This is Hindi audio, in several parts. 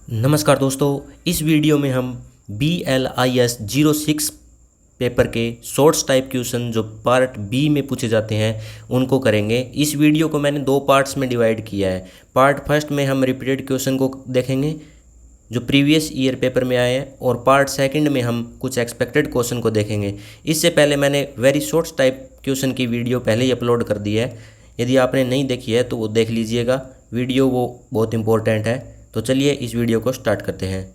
नमस्कार दोस्तों, इस वीडियो में हम BLIS 06 पेपर के शॉर्ट्स टाइप क्वेश्चन जो पार्ट बी में पूछे जाते हैं उनको करेंगे। इस वीडियो को मैंने दो पार्ट्स में डिवाइड किया है। पार्ट फर्स्ट में हम रिपीटेड क्वेश्चन को देखेंगे जो प्रीवियस ईयर पेपर में आए हैं, और पार्ट सेकंड में हम कुछ एक्सपेक्टेड क्वेश्चन को देखेंगे। इससे पहले मैंने वेरी शॉर्ट्स टाइप क्वेश्चन की वीडियो पहले ही अपलोड कर दी है। यदि आपने नहीं देखी है तो वो देख लीजिएगा, वीडियो वो बहुत इंपॉर्टेंट है। तो चलिए इस वीडियो को स्टार्ट करते हैं।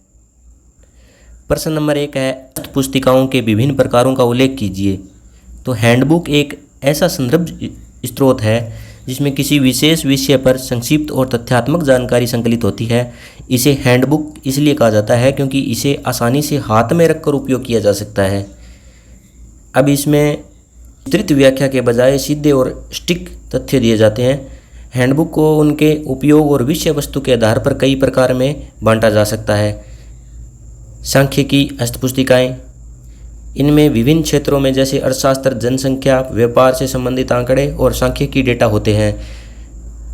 प्रश्न नंबर 1 है, पुस्तिकाओं के विभिन्न प्रकारों का उल्लेख कीजिए। तो हैंडबुक एक ऐसा संदर्भ स्रोत है जिसमें किसी विशेष विषय पर संक्षिप्त और तथ्यात्मक जानकारी संकलित होती है। इसे हैंडबुक इसलिए कहा जाता है क्योंकि इसे आसानी से हाथ में रखकर उपयोग किया जा सकता है। अब इसमें विस्तृत व्याख्या के बजाय सीधे और स्टिक तथ्य दिए जाते हैं। हैंडबुक को उनके उपयोग और विषय वस्तु के आधार पर कई प्रकार में बांटा जा सकता है। सांख्यिकी हस्तपुस्तिकाएँ, इनमें विभिन्न क्षेत्रों में जैसे अर्थशास्त्र, जनसंख्या, व्यापार से संबंधित आंकड़े और सांख्यिकी डेटा होते हैं।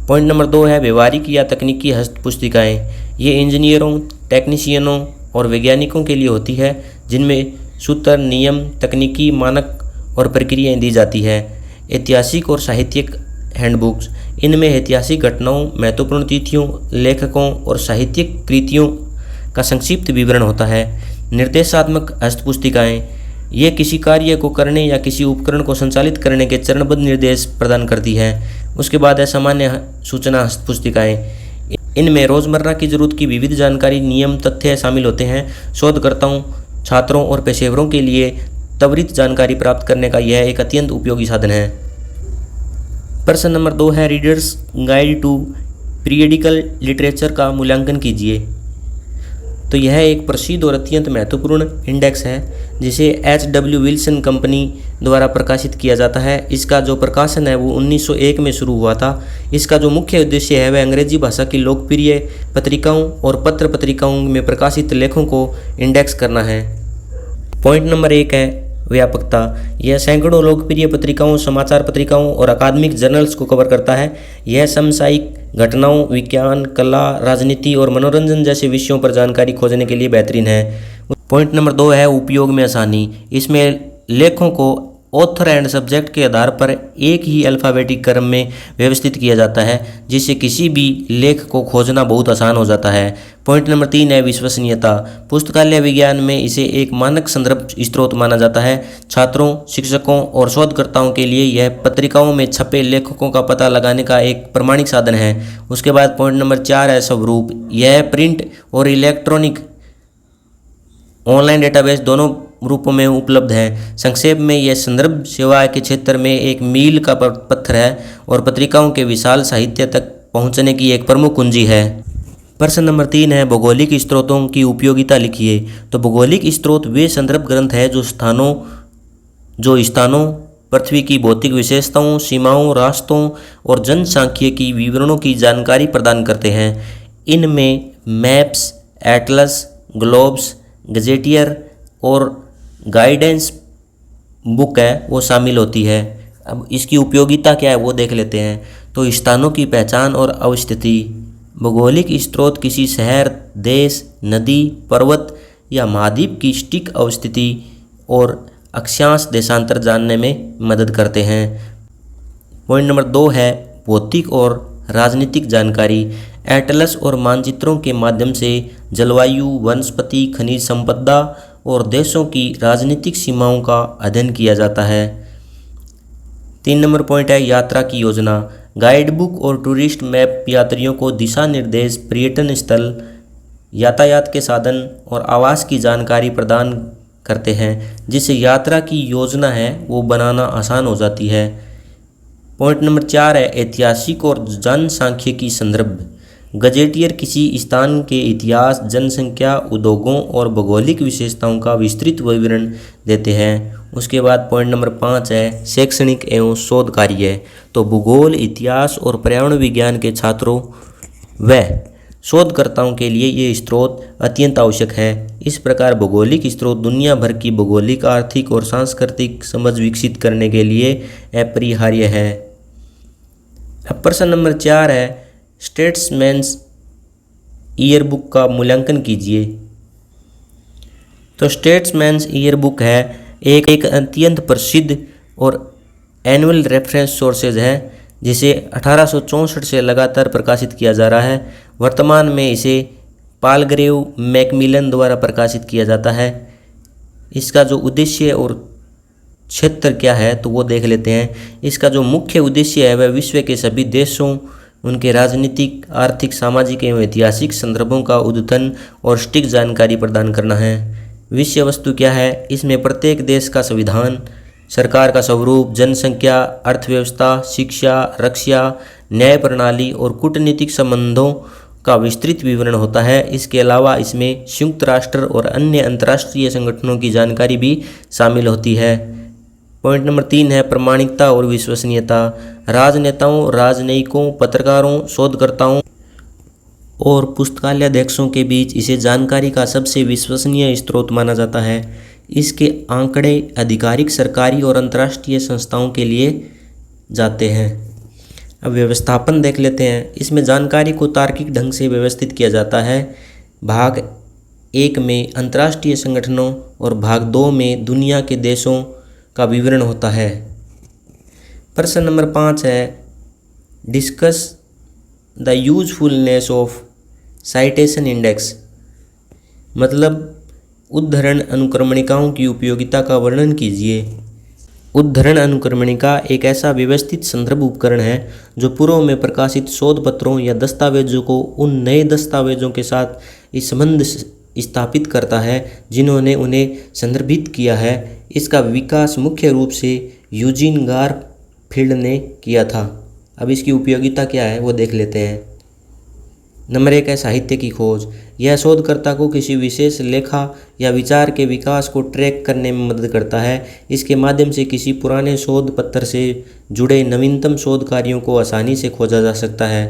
पॉइंट नंबर 2 है, व्यवहारिक या तकनीकी हस्तपुस्तिकाएँ। ये इंजीनियरों, टेक्नीशियनों और वैज्ञानिकों के लिए होती है, जिनमें सूत्र, नियम, तकनीकी मानक और प्रक्रियाएँ दी जाती है। ऐतिहासिक और साहित्यिक हैंडबुक्स, इनमें ऐतिहासिक घटनाओं, महत्वपूर्ण तिथियों, लेखकों और साहित्यिक कृतियों का संक्षिप्त विवरण होता है। निर्देशात्मक हस्तपुस्तिकाएँ, ये किसी कार्य को करने या किसी उपकरण को संचालित करने के चरणबद्ध निर्देश प्रदान करती है। उसके बाद है सामान्य सूचना हस्तपुस्तिकाएँ। इनमें रोज़मर्रा की ज़रूरत की विविध जानकारी, नियम, तथ्य शामिल होते हैं। शोधकर्ताओं, छात्रों और पेशेवरों के लिए त्वरित जानकारी प्राप्त करने का यह एक अत्यंत उपयोगी साधन है। प्रश्न नंबर 2 है, readers guide to periodical literature का मूल्यांकन कीजिए। तो यह एक प्रसिद्ध और अत्यंत महत्वपूर्ण इंडेक्स है जिसे H.W. विल्सन कंपनी द्वारा प्रकाशित किया जाता है। इसका जो प्रकाशन है वो 1901 में शुरू हुआ था। इसका जो मुख्य उद्देश्य है वह अंग्रेजी भाषा की लोकप्रिय पत्रिकाओं और पत्र पत्रिकाओं में प्रकाशित लेखों को इंडेक्स करना है। पॉइंट नंबर 1 है, व्यापकता। यह सैकड़ों लोकप्रिय पत्रिकाओं, समाचार पत्रिकाओं और अकादमिक जर्नल्स को कवर करता है। यह समसामयिक घटनाओं, विज्ञान, कला, राजनीति और मनोरंजन जैसे विषयों पर जानकारी खोजने के लिए बेहतरीन है। पॉइंट नंबर 2 है, उपयोग में आसानी। इसमें लेखों को ऑथर एंड सब्जेक्ट के आधार पर एक ही अल्फ़ाबेटिक क्रम में व्यवस्थित किया जाता है, जिससे किसी भी लेख को खोजना बहुत आसान हो जाता है। पॉइंट नंबर 3 है, विश्वसनीयता। पुस्तकालय विज्ञान में इसे एक मानक संदर्भ स्रोत माना जाता है। छात्रों, शिक्षकों और शोधकर्ताओं के लिए यह पत्रिकाओं में छपे लेखकों का पता लगाने का एक प्रमाणिक साधन है। उसके बाद पॉइंट नंबर 4 है, स्वरूप। यह प्रिंट और इलेक्ट्रॉनिक ऑनलाइन डेटाबेस दोनों रूपों में उपलब्ध है। संक्षेप में यह संदर्भ सेवा के क्षेत्र में एक मील का पत्थर है और पत्रिकाओं के विशाल साहित्य तक पहुंचने की एक प्रमुख कुंजी है। प्रश्न नंबर 3 है, भौगोलिक स्रोतों की उपयोगिता लिखिए। तो भौगोलिक स्रोत वे संदर्भ ग्रंथ है जो स्थानों, पृथ्वी की भौतिक विशेषताओं, सीमाओं, रास्तों और जनसांख्यिकी विवरणों की जानकारी प्रदान करते हैं। इनमें मैप्स, एटलस, ग्लोब्स, गजेटियर और गाइडेंस बुक है वो शामिल होती है। अब इसकी उपयोगिता क्या है वो देख लेते हैं। तो स्थानों की पहचान और अवस्थिति। भौगोलिक स्रोत किसी शहर, देश, नदी, पर्वत या महाद्वीप की सटीक अवस्थिति और अक्षांश देशांतर जानने में मदद करते हैं। पॉइंट नंबर 2 है, भौतिक और राजनीतिक जानकारी। एटलस और मानचित्रों के माध्यम से जलवायु, वनस्पति, खनिज संपदा और देशों की राजनीतिक सीमाओं का अध्ययन किया जाता है। 3 नंबर पॉइंट है, यात्रा की योजना। गाइड बुक और टूरिस्ट मैप यात्रियों को दिशा निर्देश, पर्यटन स्थल, यातायात के साधन और आवास की जानकारी प्रदान करते हैं, जिससे यात्रा की योजना है वो बनाना आसान हो जाती है। पॉइंट नंबर 4 है, ऐतिहासिक और जनसांख्यिकी संदर्भ। गजेटियर किसी स्थान के इतिहास, जनसंख्या, उद्योगों और भौगोलिक विशेषताओं का विस्तृत विवरण देते हैं। उसके बाद पॉइंट नंबर 5 है, शैक्षणिक एवं शोध कार्य। तो भूगोल, इतिहास और पर्यावरण विज्ञान के छात्रों व शोधकर्ताओं के लिए ये स्रोत अत्यंत आवश्यक है। इस प्रकार भौगोलिक स्रोत दुनिया भर की भौगोलिक, आर्थिक और सांस्कृतिक समझ विकसित करने के लिए अपरिहार्य है। अब प्रश्न नंबर 4 है, स्टेट्समैन्स ईयरबुक का मूल्यांकन कीजिए। तो स्टेट्समैन्स ईयरबुक है एक अत्यंत प्रसिद्ध और एनुअल रेफरेंस सोर्सेज है जिसे 1864 से लगातार प्रकाशित किया जा रहा है। वर्तमान में इसे पालग्रेव मैकमिलन द्वारा प्रकाशित किया जाता है। इसका जो उद्देश्य और क्षेत्र क्या है तो वो देख लेते हैं। इसका जो मुख्य उद्देश्य है वह विश्व के सभी देशों, उनके राजनीतिक, आर्थिक, सामाजिक एवं ऐतिहासिक संदर्भों का अद्यतन और सटीक जानकारी प्रदान करना है। विषय वस्तु क्या है? इसमें प्रत्येक देश का संविधान, सरकार का स्वरूप, जनसंख्या, अर्थव्यवस्था, शिक्षा, रक्षा, न्याय प्रणाली और कूटनीतिक संबंधों का विस्तृत विवरण होता है। इसके अलावा इसमें संयुक्त राष्ट्र और अन्य अंतर्राष्ट्रीय संगठनों की जानकारी भी शामिल होती है। पॉइंट नंबर 3 है प्रामाणिकता और विश्वसनीयता। राजनेताओं, राजनयिकों, पत्रकारों, शोधकर्ताओं और पुस्तकालयाध्यक्षों के बीच इसे जानकारी का सबसे विश्वसनीय स्रोत माना जाता है। इसके आंकड़े आधिकारिक सरकारी और अंतर्राष्ट्रीय संस्थाओं के लिए जाते हैं। अब व्यवस्थापन देख लेते हैं। इसमें जानकारी को तार्किक ढंग से व्यवस्थित किया जाता है। भाग 1 में अंतर्राष्ट्रीय संगठनों और भाग 2 में दुनिया के देशों का विवरण होता है। प्रश्न नंबर 5 है discuss the usefulness of citation index, मतलब उद्धरण अनुक्रमणिकाओं की उपयोगिता का वर्णन कीजिए। उद्धरण अनुक्रमणिका एक ऐसा व्यवस्थित संदर्भ उपकरण है जो पूर्व में प्रकाशित शोध पत्रों या दस्तावेजों को उन नए दस्तावेजों के साथ इस संबंध स्थापित करता है जिन्होंने उन्हें संदर्भित किया है। इसका विकास मुख्य रूप से यूजीन गारफील्ड ने किया था। अब इसकी उपयोगिता क्या है वो देख लेते हैं। नंबर 1 है साहित्य की खोज। यह शोधकर्ता को किसी विशेष लेखा या विचार के विकास को ट्रैक करने में मदद करता है। इसके माध्यम से किसी पुराने शोध पत्र से जुड़े नवीनतम शोध कार्यों को आसानी से खोजा जा सकता है।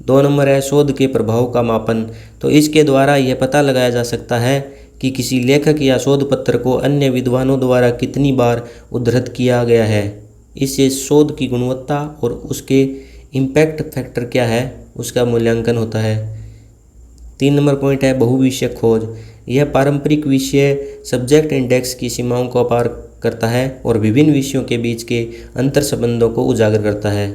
2 नंबर है शोध के प्रभाव का मापन। तो इसके द्वारा यह पता लगाया जा सकता है कि किसी लेखक या शोध पत्र को अन्य विद्वानों द्वारा कितनी बार उद्धृत किया गया है। इससे शोध की गुणवत्ता और उसके इम्पैक्ट फैक्टर क्या है उसका मूल्यांकन होता है। 3 नंबर पॉइंट है बहुविषयक खोज। यह पारंपरिक विषय सब्जेक्ट इंडेक्स की सीमाओं को पार करता है और विभिन्न विषयों के बीच के अंतर संबंधों को उजागर करता है।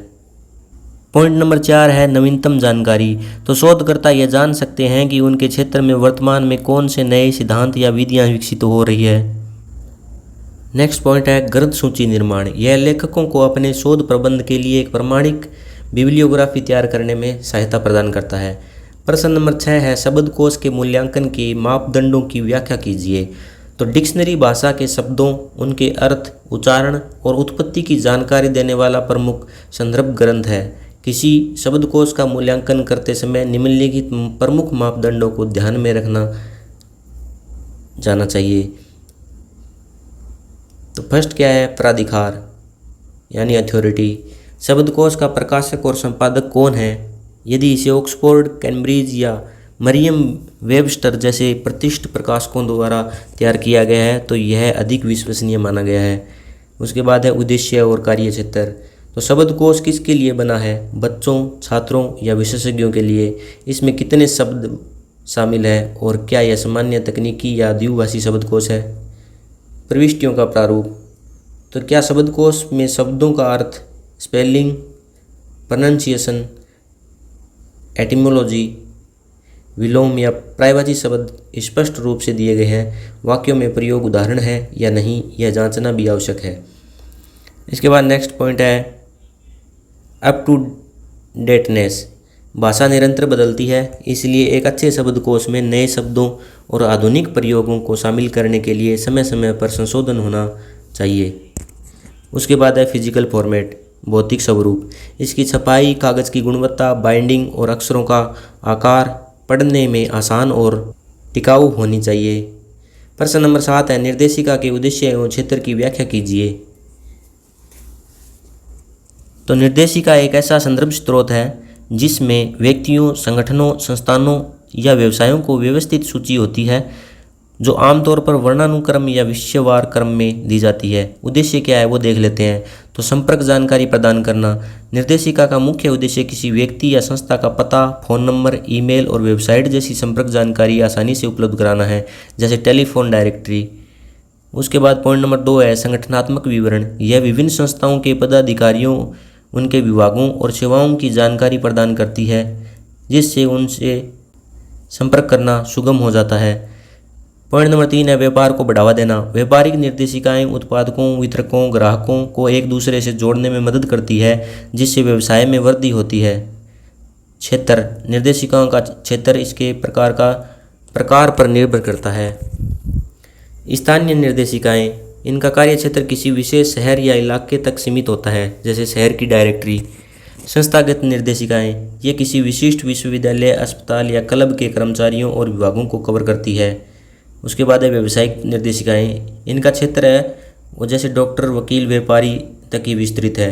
पॉइंट नंबर 4 है नवीनतम जानकारी। तो शोधकर्ता यह जान सकते हैं कि उनके क्षेत्र में वर्तमान में कौन से नए सिद्धांत या विधियां विकसित हो रही है। नेक्स्ट पॉइंट है ग्रंथ सूची निर्माण। यह लेखकों को अपने शोध प्रबंध के लिए एक प्रमाणिक बिब्लियोग्राफी तैयार करने में सहायता प्रदान करता है। प्रश्न नंबर 6 है शब्दकोश के मूल्यांकन के मापदंडों की व्याख्या कीजिए। तो डिक्शनरी भाषा के शब्दों, उनके अर्थ, उच्चारण और उत्पत्ति की जानकारी देने वाला प्रमुख संदर्भ ग्रंथ है। किसी शब्दकोश का मूल्यांकन करते समय निम्नलिखित प्रमुख मापदंडों को ध्यान में रखना जाना चाहिए। तो फर्स्ट क्या है प्राधिकार यानी अथॉरिटी। शब्दकोश का प्रकाशक और संपादक कौन है? यदि इसे ऑक्सफोर्ड, कैम्ब्रिज या मरियम वेबस्टर जैसे प्रतिष्ठित प्रकाशकों द्वारा तैयार किया गया है तो यह अधिक विश्वसनीय माना गया है। उसके बाद है उद्देश्य और कार्यक्षेत्र। तो शब्दकोश किसके लिए बना है? बच्चों, छात्रों या विशेषज्ञों के लिए। इसमें कितने शब्द शामिल हैं और क्या यह सामान्य तकनीकी या द्विभाषी शब्दकोश है? प्रविष्टियों का प्रारूप। तो क्या शब्दकोश में शब्दों का अर्थ, स्पेलिंग, प्रोनाउंसिएशन, एटिमोलॉजी, विलोम या प्रायवाची शब्द स्पष्ट रूप से दिए गए हैं? वाक्यों में प्रयोग उदाहरण है या नहीं यह जांचना भी आवश्यक है। इसके बाद नेक्स्ट पॉइंट है अप टू डेटनेस। भाषा निरंतर बदलती है, इसलिए एक अच्छे शब्दकोश में नए शब्दों और आधुनिक प्रयोगों को शामिल करने के लिए समय समय पर संशोधन होना चाहिए। उसके बाद है फिजिकल फॉर्मेट, भौतिक स्वरूप। इसकी छपाई, कागज़ की गुणवत्ता, बाइंडिंग और अक्षरों का आकार पढ़ने में आसान और टिकाऊ होनी चाहिए। प्रश्न नंबर 7 है निर्देशिका के उद्देश्य एवं क्षेत्र की व्याख्या कीजिए। तो निर्देशिका एक ऐसा संदर्भ स्रोत है जिसमें व्यक्तियों, संगठनों, संस्थानों या व्यवसायों को व्यवस्थित सूची होती है। जो आमतौर पर वर्णानुक्रम या विषयवार क्रम में दी जाती है। उद्देश्य क्या है वो देख लेते हैं। तो संपर्क जानकारी प्रदान करना। निर्देशिका का मुख्य उद्देश्य किसी व्यक्ति या संस्था का पता, फ़ोन नंबर, ईमेल और वेबसाइट जैसी संपर्क जानकारी आसानी से उपलब्ध कराना है, जैसे टेलीफोन डायरेक्टरी। उसके बाद पॉइंट नंबर 2 है संगठनात्मक विवरण। यह विभिन्न संस्थाओं के पदाधिकारियों, उनके विभागों और सेवाओं की जानकारी प्रदान करती है, जिससे उनसे संपर्क करना सुगम हो जाता है। पॉइंट नंबर 3 है व्यापार को बढ़ावा देना। व्यापारिक निर्देशिकाएं उत्पादकों, वितरकों, ग्राहकों को एक दूसरे से जोड़ने में मदद करती है, जिससे व्यवसाय में वृद्धि होती है। क्षेत्र। निर्देशिकाओं का क्षेत्र इसके प्रकार पर निर्भर करता है। स्थानीय निर्देशिकाएं, इनका कार्य क्षेत्र किसी विशेष शहर या इलाके तक सीमित होता है, जैसे शहर की डायरेक्टरी। संस्थागत निर्देशिकाएं, ये किसी विशिष्ट विश्वविद्यालय, अस्पताल या क्लब के कर्मचारियों और विभागों को कवर करती है। उसके बाद है व्यावसायिक निर्देशिकाएं, इनका क्षेत्र है वो जैसे डॉक्टर, वकील, व्यापारी तक ही विस्तृत है।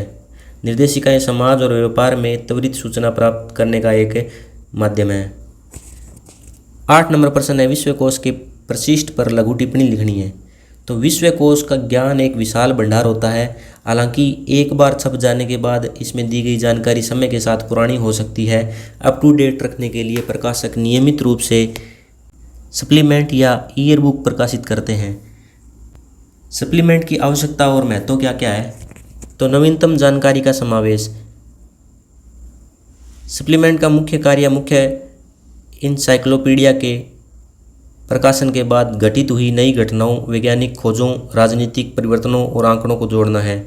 निर्देशिकाएं समाज और व्यापार में त्वरित सूचना प्राप्त करने का एक माध्यम है। 8 नंबर प्रश्न है विश्वकोश के प्रशिष्ट पर लघु टिप्पणी लिखनी है। तो विश्वकोश का ज्ञान एक विशाल भंडार होता है। हालांकि एक बार छप जाने के बाद इसमें दी गई जानकारी समय के साथ पुरानी हो सकती है। अप टू डेट रखने के लिए प्रकाशक नियमित रूप से सप्लीमेंट या ईयर बुक प्रकाशित करते हैं। सप्लीमेंट की आवश्यकता और महत्व क्या क्या है? तो नवीनतम जानकारी का समावेश। सप्लीमेंट का मुख्य कार्य इंसाइक्लोपीडिया के प्रकाशन के बाद घटित हुई नई घटनाओं, वैज्ञानिक खोजों, राजनीतिक परिवर्तनों और आंकड़ों को जोड़ना है।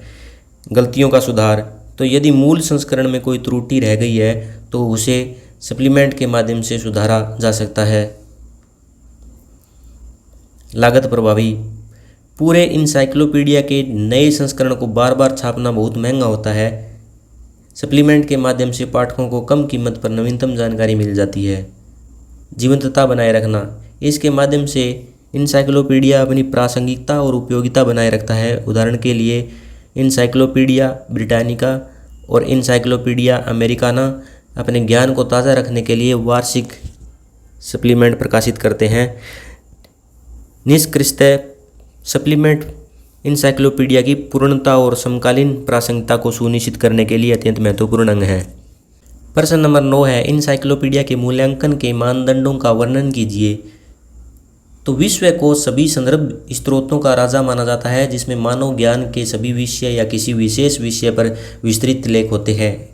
गलतियों का सुधार। तो यदि मूल संस्करण में कोई त्रुटि रह गई है तो उसे सप्लीमेंट के माध्यम से सुधारा जा सकता है। लागत प्रभावी। पूरे इंसाइक्लोपीडिया के नए संस्करण को बार बार छापना बहुत महंगा होता है। सप्लीमेंट के माध्यम से पाठकों को कम कीमत पर नवीनतम जानकारी मिल जाती है। जीवंतता बनाए रखना। इसके माध्यम से इंसाइक्लोपीडिया अपनी प्रासंगिकता और उपयोगिता बनाए रखता है। उदाहरण के लिए इंसाइक्लोपीडिया ब्रिटानिका और इंसाइक्लोपीडिया अमेरिकाना अपने ज्ञान को ताज़ा रखने के लिए वार्षिक सप्लीमेंट प्रकाशित करते हैं। निष्कर्षतः सप्लीमेंट इंसाइक्लोपीडिया की पूर्णता और समकालीन प्रासंगिकता को सुनिश्चित करने के लिए अत्यंत महत्वपूर्ण अंग है। प्रश्न नंबर 9 है इंसाइक्लोपीडिया के मूल्यांकन के मानदंडों का वर्णन कीजिए। तो विश्वकोश सभी संदर्भ स्रोतों का राजा माना जाता है, जिसमें मानव ज्ञान के सभी विषय या किसी विशेष विषय पर विस्तृत लेख होते हैं।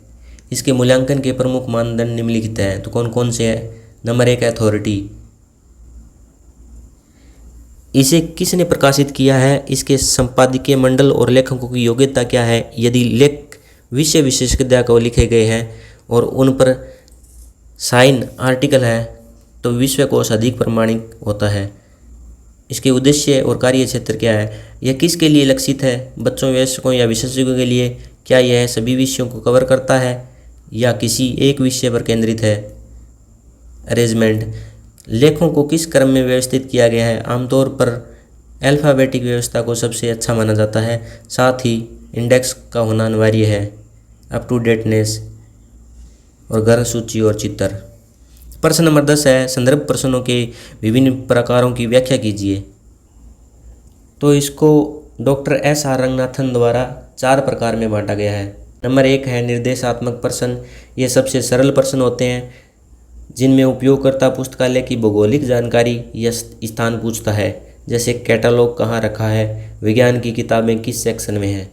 इसके मूल्यांकन के प्रमुख मानदंड निम्नलिखित हैं। तो कौन कौन से हैं? Number 1 authority. इसे किसने प्रकाशित किया है? इसके संपादकीय मंडल और लेखकों की योग्यता क्या है? यदि लेख विषय विशेषज्ञता को लिखे गए हैं और उन पर साइन आर्टिकल है तो विश्वकोश अधिक प्रमाणिक होता है। इसके उद्देश्य और कार्य क्षेत्र क्या है? यह किसके लिए लक्षित है? बच्चों, वयस्कों या विशेषज्ञों के लिए? क्या यह सभी विषयों को कवर करता है या किसी एक विषय पर केंद्रित है? अरेंजमेंट। लेखों को किस क्रम में व्यवस्थित किया गया है? आमतौर पर अल्फ़ाबेटिक व्यवस्था को सबसे अच्छा माना जाता है, साथ ही इंडेक्स का होना अनिवार्य है। अप टू डेटनेस और ग्रंथ सूची और चित्र। प्रश्न नंबर 10 है संदर्भ प्रश्नों के विभिन्न प्रकारों की व्याख्या कीजिए। तो इसको डॉक्टर एस.आर. रंगनाथन द्वारा 4 प्रकार में बांटा गया है। नंबर 1 है निर्देशात्मक प्रश्न। ये सबसे सरल प्रश्न होते हैं जिनमें उपयोगकर्ता पुस्तकालय की भौगोलिक जानकारी या स्थान पूछता है, जैसे कैटलॉग कहाँ रखा है, विज्ञान की किताबें किस सेक्शन में है।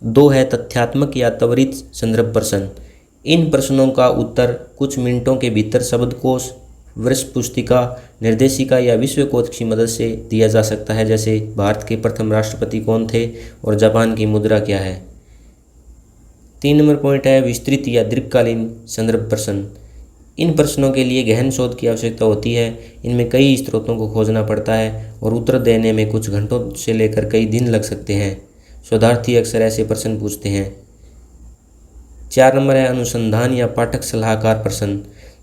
2 है तथ्यात्मक या त्वरित संदर्भ प्रश्न। इन प्रश्नों का उत्तर कुछ मिनटों के भीतर शब्दकोश, वृक्ष पुस्तिका, निर्देशिका या विश्वकोश की मदद से दिया जा सकता है, जैसे भारत के प्रथम राष्ट्रपति कौन थे और जापान की मुद्रा क्या है। 3 नंबर पॉइंट है विस्तृत या दीर्घकालीन संदर्भ प्रश्न। इन प्रश्नों के लिए गहन शोध की आवश्यकता होती है। इनमें कई स्रोतों को खोजना पड़ता है और उत्तर देने में कुछ घंटों से लेकर कई दिन लग सकते हैं। शोधार्थी अक्सर ऐसे प्रश्न पूछते हैं। 4 नंबर है अनुसंधान या पाठक सलाहकार प्रश्न।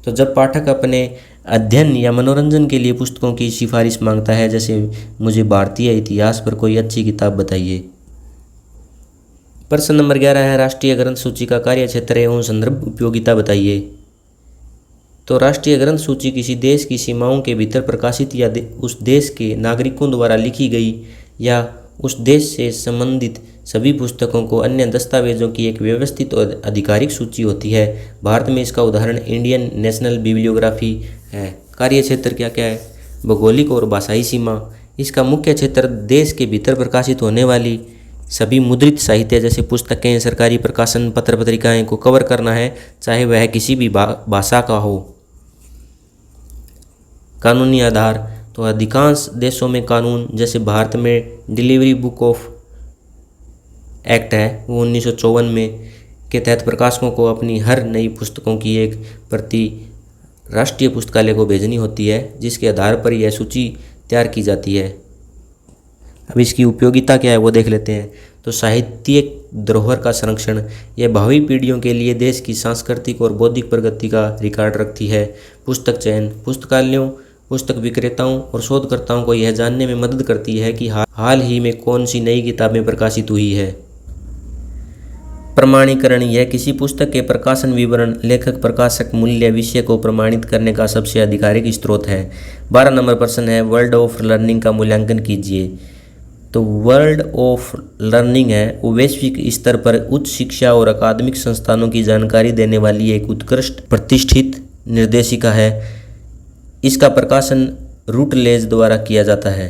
तो जब पाठक अपने अध्ययन या मनोरंजन के लिए पुस्तकों की सिफारिश मांगता है, जैसे मुझे भारतीय इतिहास पर कोई अच्छी किताब बताइए। प्रश्न नंबर 11 है राष्ट्रीय ग्रंथ सूची का कार्य क्षेत्र एवं संदर्भ उपयोगिता बताइए। तो राष्ट्रीय ग्रंथ सूची किसी देश की सीमाओं के भीतर प्रकाशित या उस देश के नागरिकों द्वारा लिखी गई या उस देश से संबंधित सभी पुस्तकों को अन्य दस्तावेजों की एक व्यवस्थित और आधिकारिक सूची होती है। भारत में इसका उदाहरण इंडियन नेशनल बिब्लियोग्राफी है। कार्य क्षेत्र क्या क्या है? भौगोलिक और भाषाई सीमा। इसका मुख्य क्षेत्र देश के भीतर प्रकाशित होने वाली सभी मुद्रित साहित्य जैसे पुस्तकें, सरकारी प्रकाशन, पत्र पत्रिकाएं को कवर करना है, चाहे वह किसी भी भाषा का हो। कानूनी आधार, तो अधिकांश देशों में कानून, जैसे भारत में डिलीवरी बुक ऑफ एक्ट है वो 1954 में के तहत प्रकाशकों को अपनी हर नई पुस्तकों की एक प्रति राष्ट्रीय पुस्तकालय को भेजनी होती है, जिसके आधार पर यह सूची तैयार की जाती है। अब इसकी उपयोगिता क्या है वो देख लेते हैं। तो साहित्यिक धरोहर का संरक्षण, यह भावी पीढ़ियों के लिए देश की सांस्कृतिक और बौद्धिक प्रगति का रिकॉर्ड रखती है। पुस्तक चयन, पुस्तकालयों, पुस्तक विक्रेताओं और शोधकर्ताओं को यह जानने में मदद करती है कि हाल ही में कौन सी नई किताबें प्रकाशित हुई है। प्रमाणीकरण, यह किसी पुस्तक के प्रकाशन विवरण, लेखक, प्रकाशक, मूल्य, विषय को प्रमाणित करने का सबसे आधिकारिक स्रोत है। 12 नंबर प्रश्न है, वर्ल्ड ऑफ लर्निंग का मूल्यांकन कीजिए। तो वर्ल्ड ऑफ लर्निंग है वो वैश्विक स्तर पर उच्च शिक्षा और अकादमिक संस्थानों की जानकारी देने वाली एक उत्कृष्ट प्रतिष्ठित निर्देशिका है। इसका प्रकाशन रूटलेज द्वारा किया जाता है।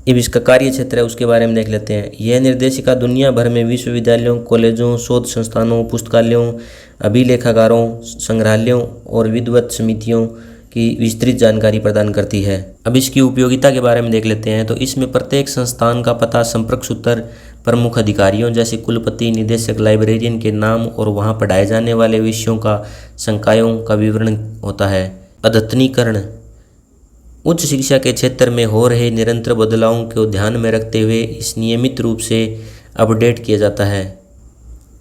अब इसका कार्य क्षेत्र है उसके बारे में देख लेते हैं। यह निर्देशिका दुनिया भर में विश्वविद्यालयों, कॉलेजों, शोध संस्थानों, पुस्तकालयों, अभिलेखागारों, संग्रहालयों और विद्वत समितियों की विस्तृत जानकारी प्रदान करती है। अब इसकी उपयोगिता के बारे में देख लेते हैं। तो इसमें प्रत्येक संस्थान का पता, संपर्क सूत्र, प्रमुख अधिकारियों जैसे कुलपति, निदेशक, लाइब्रेरियन के नाम और वहां पढ़ाए जाने वाले विषयों का संकायों का विवरण होता है। अद्यतनीकरण, उच्च शिक्षा के क्षेत्र में हो रहे निरंतर बदलावों को ध्यान में रखते हुए इस नियमित रूप से अपडेट किया जाता है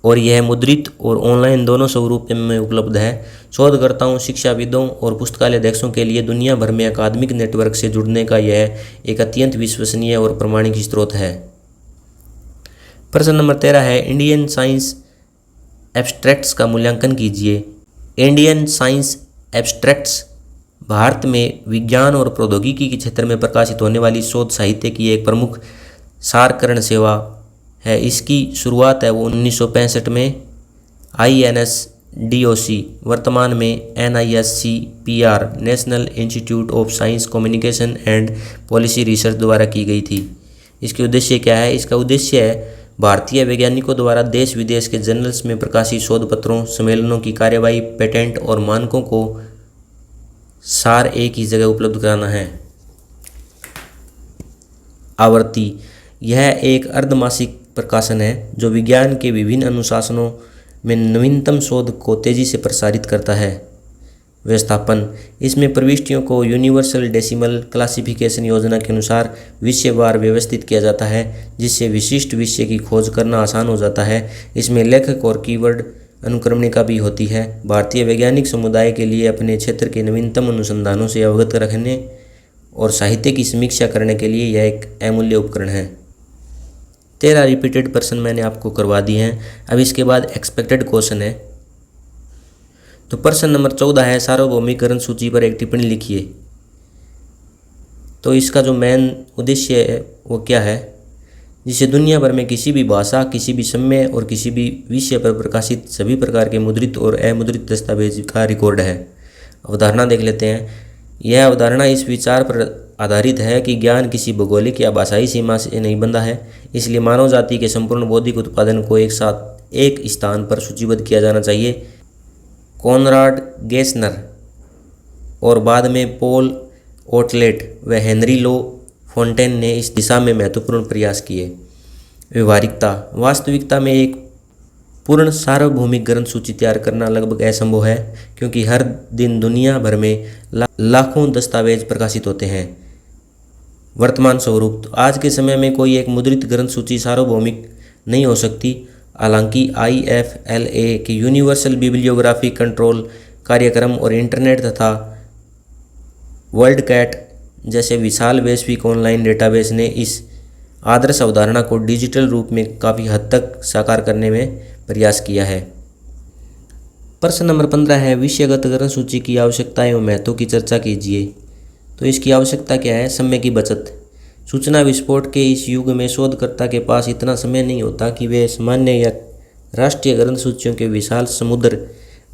और यह मुद्रित और ऑनलाइन दोनों स्वरूप में उपलब्ध है। शोधकर्ताओं, शिक्षाविदों और पुस्तकालयाध्यक्षों के लिए दुनिया भर में अकादमिक नेटवर्क से जुड़ने का यह एक अत्यंत विश्वसनीय और प्रमाणिक स्रोत है। प्रश्न नंबर 13 है, इंडियन साइंस एब्स्ट्रैक्ट्स का मूल्यांकन कीजिए। इंडियन साइंस एब्स्ट्रैक्ट्स भारत में विज्ञान और प्रौद्योगिकी के क्षेत्र में प्रकाशित होने वाली शोध साहित्य की एक प्रमुख सारकरण सेवा है। इसकी शुरुआत है वो 1965 में INSDOC, वर्तमान में NISCPR, national institute of science communication and policy research द्वारा की गई थी। इसके उद्देश्य क्या है? इसका उद्देश्य है भारतीय वैज्ञानिकों द्वारा देश विदेश के जर्नल्स में प्रकाशित शोध पत्रों, सम्मेलनों की कार्यवाही, पेटेंट और मानकों को सार एक ही जगह उपलब्ध कराना है। आवृत्ति, यह एक अर्धमासिक प्रकाशन है जो विज्ञान के विभिन्न अनुशासनों में नवीनतम शोध को तेजी से प्रसारित करता है। व्यवस्थापन, इसमें प्रविष्टियों को यूनिवर्सल डेसिमल क्लासिफिकेशन योजना के अनुसार विषयवार व्यवस्थित किया जाता है, जिससे विशिष्ट विषय की खोज करना आसान हो जाता है। इसमें लेखक और कीवर्ड अनुक्रमणिका भी होती है। भारतीय वैज्ञानिक समुदाय के लिए अपने क्षेत्र के नवीनतम अनुसंधानों से अवगत रखने और साहित्य की समीक्षा करने के लिए यह एक अमूल्य उपकरण है। 13 रिपीटेड प्रश्न मैंने आपको करवा दिए हैं। अब इसके बाद एक्सपेक्टेड क्वेश्चन है। तो प्रश्न नंबर 14 है, सार्वभौमिक ग्रंथ सूची पर एक टिप्पणी लिखिए। तो इसका जो मेन उद्देश्य है वो क्या है? जिसे दुनिया भर में किसी भी भाषा, किसी भी समय और किसी भी विषय पर प्रकाशित सभी प्रकार के मुद्रित और अमुद्रित दस्तावेज का रिकॉर्ड है। अवधारणा देख लेते हैं। यह अवधारणा इस विचार पर आधारित है कि ज्ञान किसी भौगोलिक या भाषाई सीमा से नहीं बंधा है, इसलिए मानव जाति के संपूर्ण बौद्धिक उत्पादन को एक साथ एक स्थान पर सूचीबद्ध किया जाना चाहिए। कॉनराड गेसनर और बाद में पॉल ओटलेट व हेनरी लो फोंटेन ने इस दिशा में महत्वपूर्ण प्रयास किए। व्यवहारिकता, वास्तविकता में एक पूर्ण सार्वभौमिक ग्रंथ सूची तैयार करना लगभग असंभव है, क्योंकि हर दिन दुनिया भर में लाखों दस्तावेज प्रकाशित होते हैं। वर्तमान स्वरूप, तो आज के समय में कोई एक मुद्रित ग्रंथ सूची सार्वभौमिक नहीं हो सकती। हालांकि IFLA के यूनिवर्सल बिब्लियोग्राफी कंट्रोल कार्यक्रम और इंटरनेट तथा वर्ल्ड कैट जैसे विशाल वैश्विक ऑनलाइन डेटाबेस ने इस आदर्श अवधारणा को डिजिटल रूप में काफ़ी हद तक साकार करने में प्रयास किया है। प्रश्न नंबर 15 है विषयगत ग्रंथ सूची की आवश्यकता एवं महत्व की चर्चा कीजिए। तो इसकी आवश्यकता क्या है? समय की बचत। सूचना विस्फोट के इस युग में शोधकर्ता के पास इतना समय नहीं होता कि वे सामान्य या राष्ट्रीय ग्रंथ सूचियों के विशाल समुद्र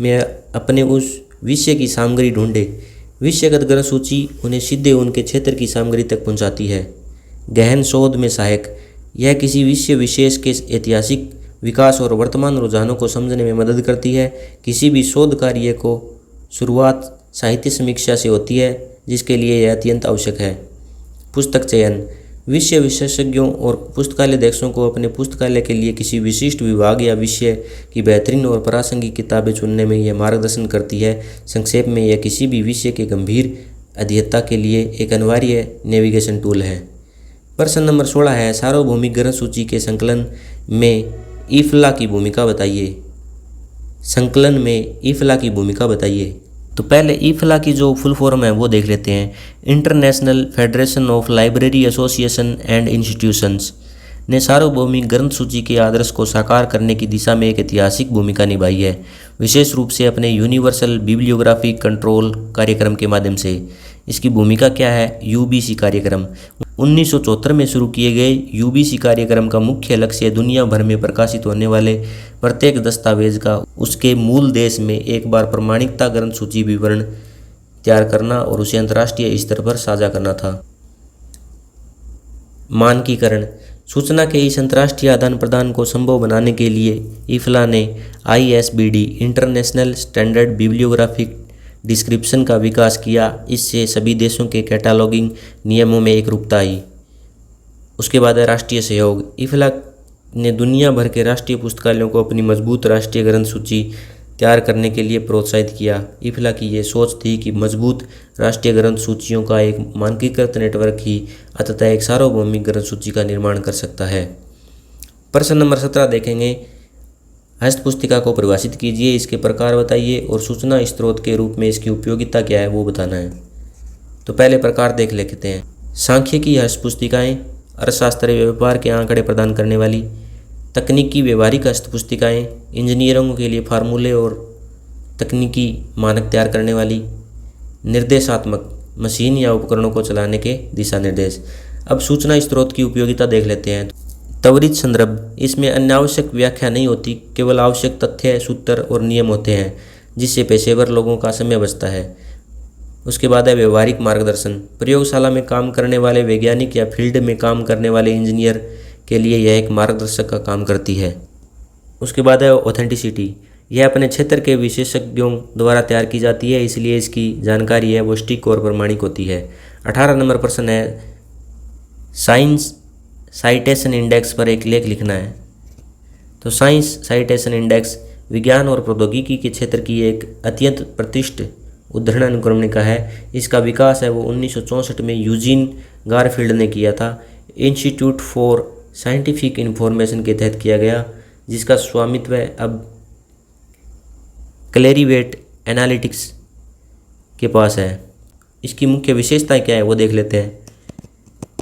में अपने उस विषय की सामग्री ढूंढे। विषयगत ग्रंथ सूची उन्हें सीधे उनके क्षेत्र की सामग्री तक पहुंचाती है। गहन शोध में सहायक। यह किसी विषय विशेष के ऐतिहासिक विकास और वर्तमान रुझानों को समझने में मदद करती है। किसी भी शोध कार्य को शुरुआत साहित्य समीक्षा से होती है, जिसके लिए यह अत्यंत आवश्यक है। पुस्तक चयन। विषय विशेषज्ञों और पुस्तकालय अध्यक्षों को अपने पुस्तकालय के लिए किसी विशिष्ट विभाग या विषय की बेहतरीन और प्रासंगिक किताबें चुनने में यह मार्गदर्शन करती है। संक्षेप में, यह किसी भी विषय के गंभीर अध्येता के लिए एक अनिवार्य नेविगेशन टूल है। प्रश्न नंबर 16 है सार्वभौमिक ग्रंथ सूची के संकलन में ईफला की भूमिका बताइए। संकलन में ईफला की भूमिका बताइए। तो पहले ईफला की जो फुल फॉर्म है वो देख लेते हैं। International federation of library association and institutions ने सार्वभौमिक ग्रंथ सूची के आदर्श को साकार करने की दिशा में एक ऐतिहासिक भूमिका निभाई है, विशेष रूप से अपने यूनिवर्सल बिब्लियोग्राफी कंट्रोल कार्यक्रम के माध्यम से। इसकी भूमिका क्या है? यूबीसी कार्यक्रम 1974 में शुरू किए गए यूबीसी कार्यक्रम का मुख्य लक्ष्य दुनिया भर में प्रकाशित होने वाले प्रत्येक दस्तावेज का उसके मूल देश में एक बार प्रमाणिकता ग्रंथ सूची विवरण तैयार करना और उसे अंतर्राष्ट्रीय स्तर पर साझा करना था। मानकीकरण। सूचना के इस अंतर्राष्ट्रीय आदान प्रदान को संभव बनाने के लिए ईफला ने ISBD international standard bibliographic description का विकास किया। इससे सभी देशों के कैटालॉगिंग नियमों में एकरूपता आई। उसके बाद है राष्ट्रीय सहयोग। ईफला ने दुनिया भर के राष्ट्रीय पुस्तकालयों को अपनी मजबूत राष्ट्रीय ग्रंथ सूची तैयार करने के लिए प्रोत्साहित किया। ईफला की ये सोच थी कि मजबूत राष्ट्रीय ग्रंथ सूचियों का एक मानकीकृत नेटवर्क ही अंततः एक सार्वभौमिक ग्रंथ सूची का निर्माण कर सकता है। प्रश्न नंबर 17 देखेंगे। हस्त पुस्तिका को परिभाषित कीजिए, इसके प्रकार बताइए और सूचना स्रोत के रूप में इसकी उपयोगिता क्या है वो बताना है। तो पहले प्रकार देख लेते हैं। सांख्यिकी हस्त पुस्तिकाएँ, अर्थशास्त्र व्यापार के आंकड़े प्रदान करने वाली। तकनीकी व्यवहारिक हस्त पुस्तिकाएँ, इंजीनियरों के लिए फार्मूले और तकनीकी मानक तैयार करने वाली। निर्देशात्मक, मशीन या उपकरणों को चलाने के दिशा निर्देश। अब सूचना स्रोत की उपयोगिता देख लेते हैं। त्वरित संदर्भ, इसमें अनावश्यक व्याख्या नहीं होती, केवल आवश्यक तथ्य, सूत्र और नियम होते हैं, जिससे पेशेवर लोगों का समय बचता है। उसके बाद है व्यवहारिक मार्गदर्शन। प्रयोगशाला में काम करने वाले वैज्ञानिक या फील्ड में काम करने वाले इंजीनियर के लिए यह एक मार्गदर्शक का काम करती है। उसके बाद है ऑथेंटिसिटी। यह अपने क्षेत्र के विशेषज्ञों द्वारा तैयार की जाती है, इसलिए इसकी जानकारी है वो सटीक और प्रमाणिक होती है। 18 नंबर प्रश्न है साइंस साइटेशन इंडेक्स पर एक लेख लिखना है। तो साइंस साइटेशन इंडेक्स विज्ञान और प्रौद्योगिकी के क्षेत्र की एक अत्यंत प्रतिष्ठित उद्धरण अनुक्रमणिका है। इसका विकास है वो 1964 में यूजीन गारफील्ड ने किया था। इंस्टीट्यूट फॉर साइंटिफिक इंफॉर्मेशन के तहत किया गया, जिसका स्वामित्व अब क्लेरिवेट एनालिटिक्स के पास है। इसकी मुख्य विशेषताएं क्या है वो देख लेते हैं।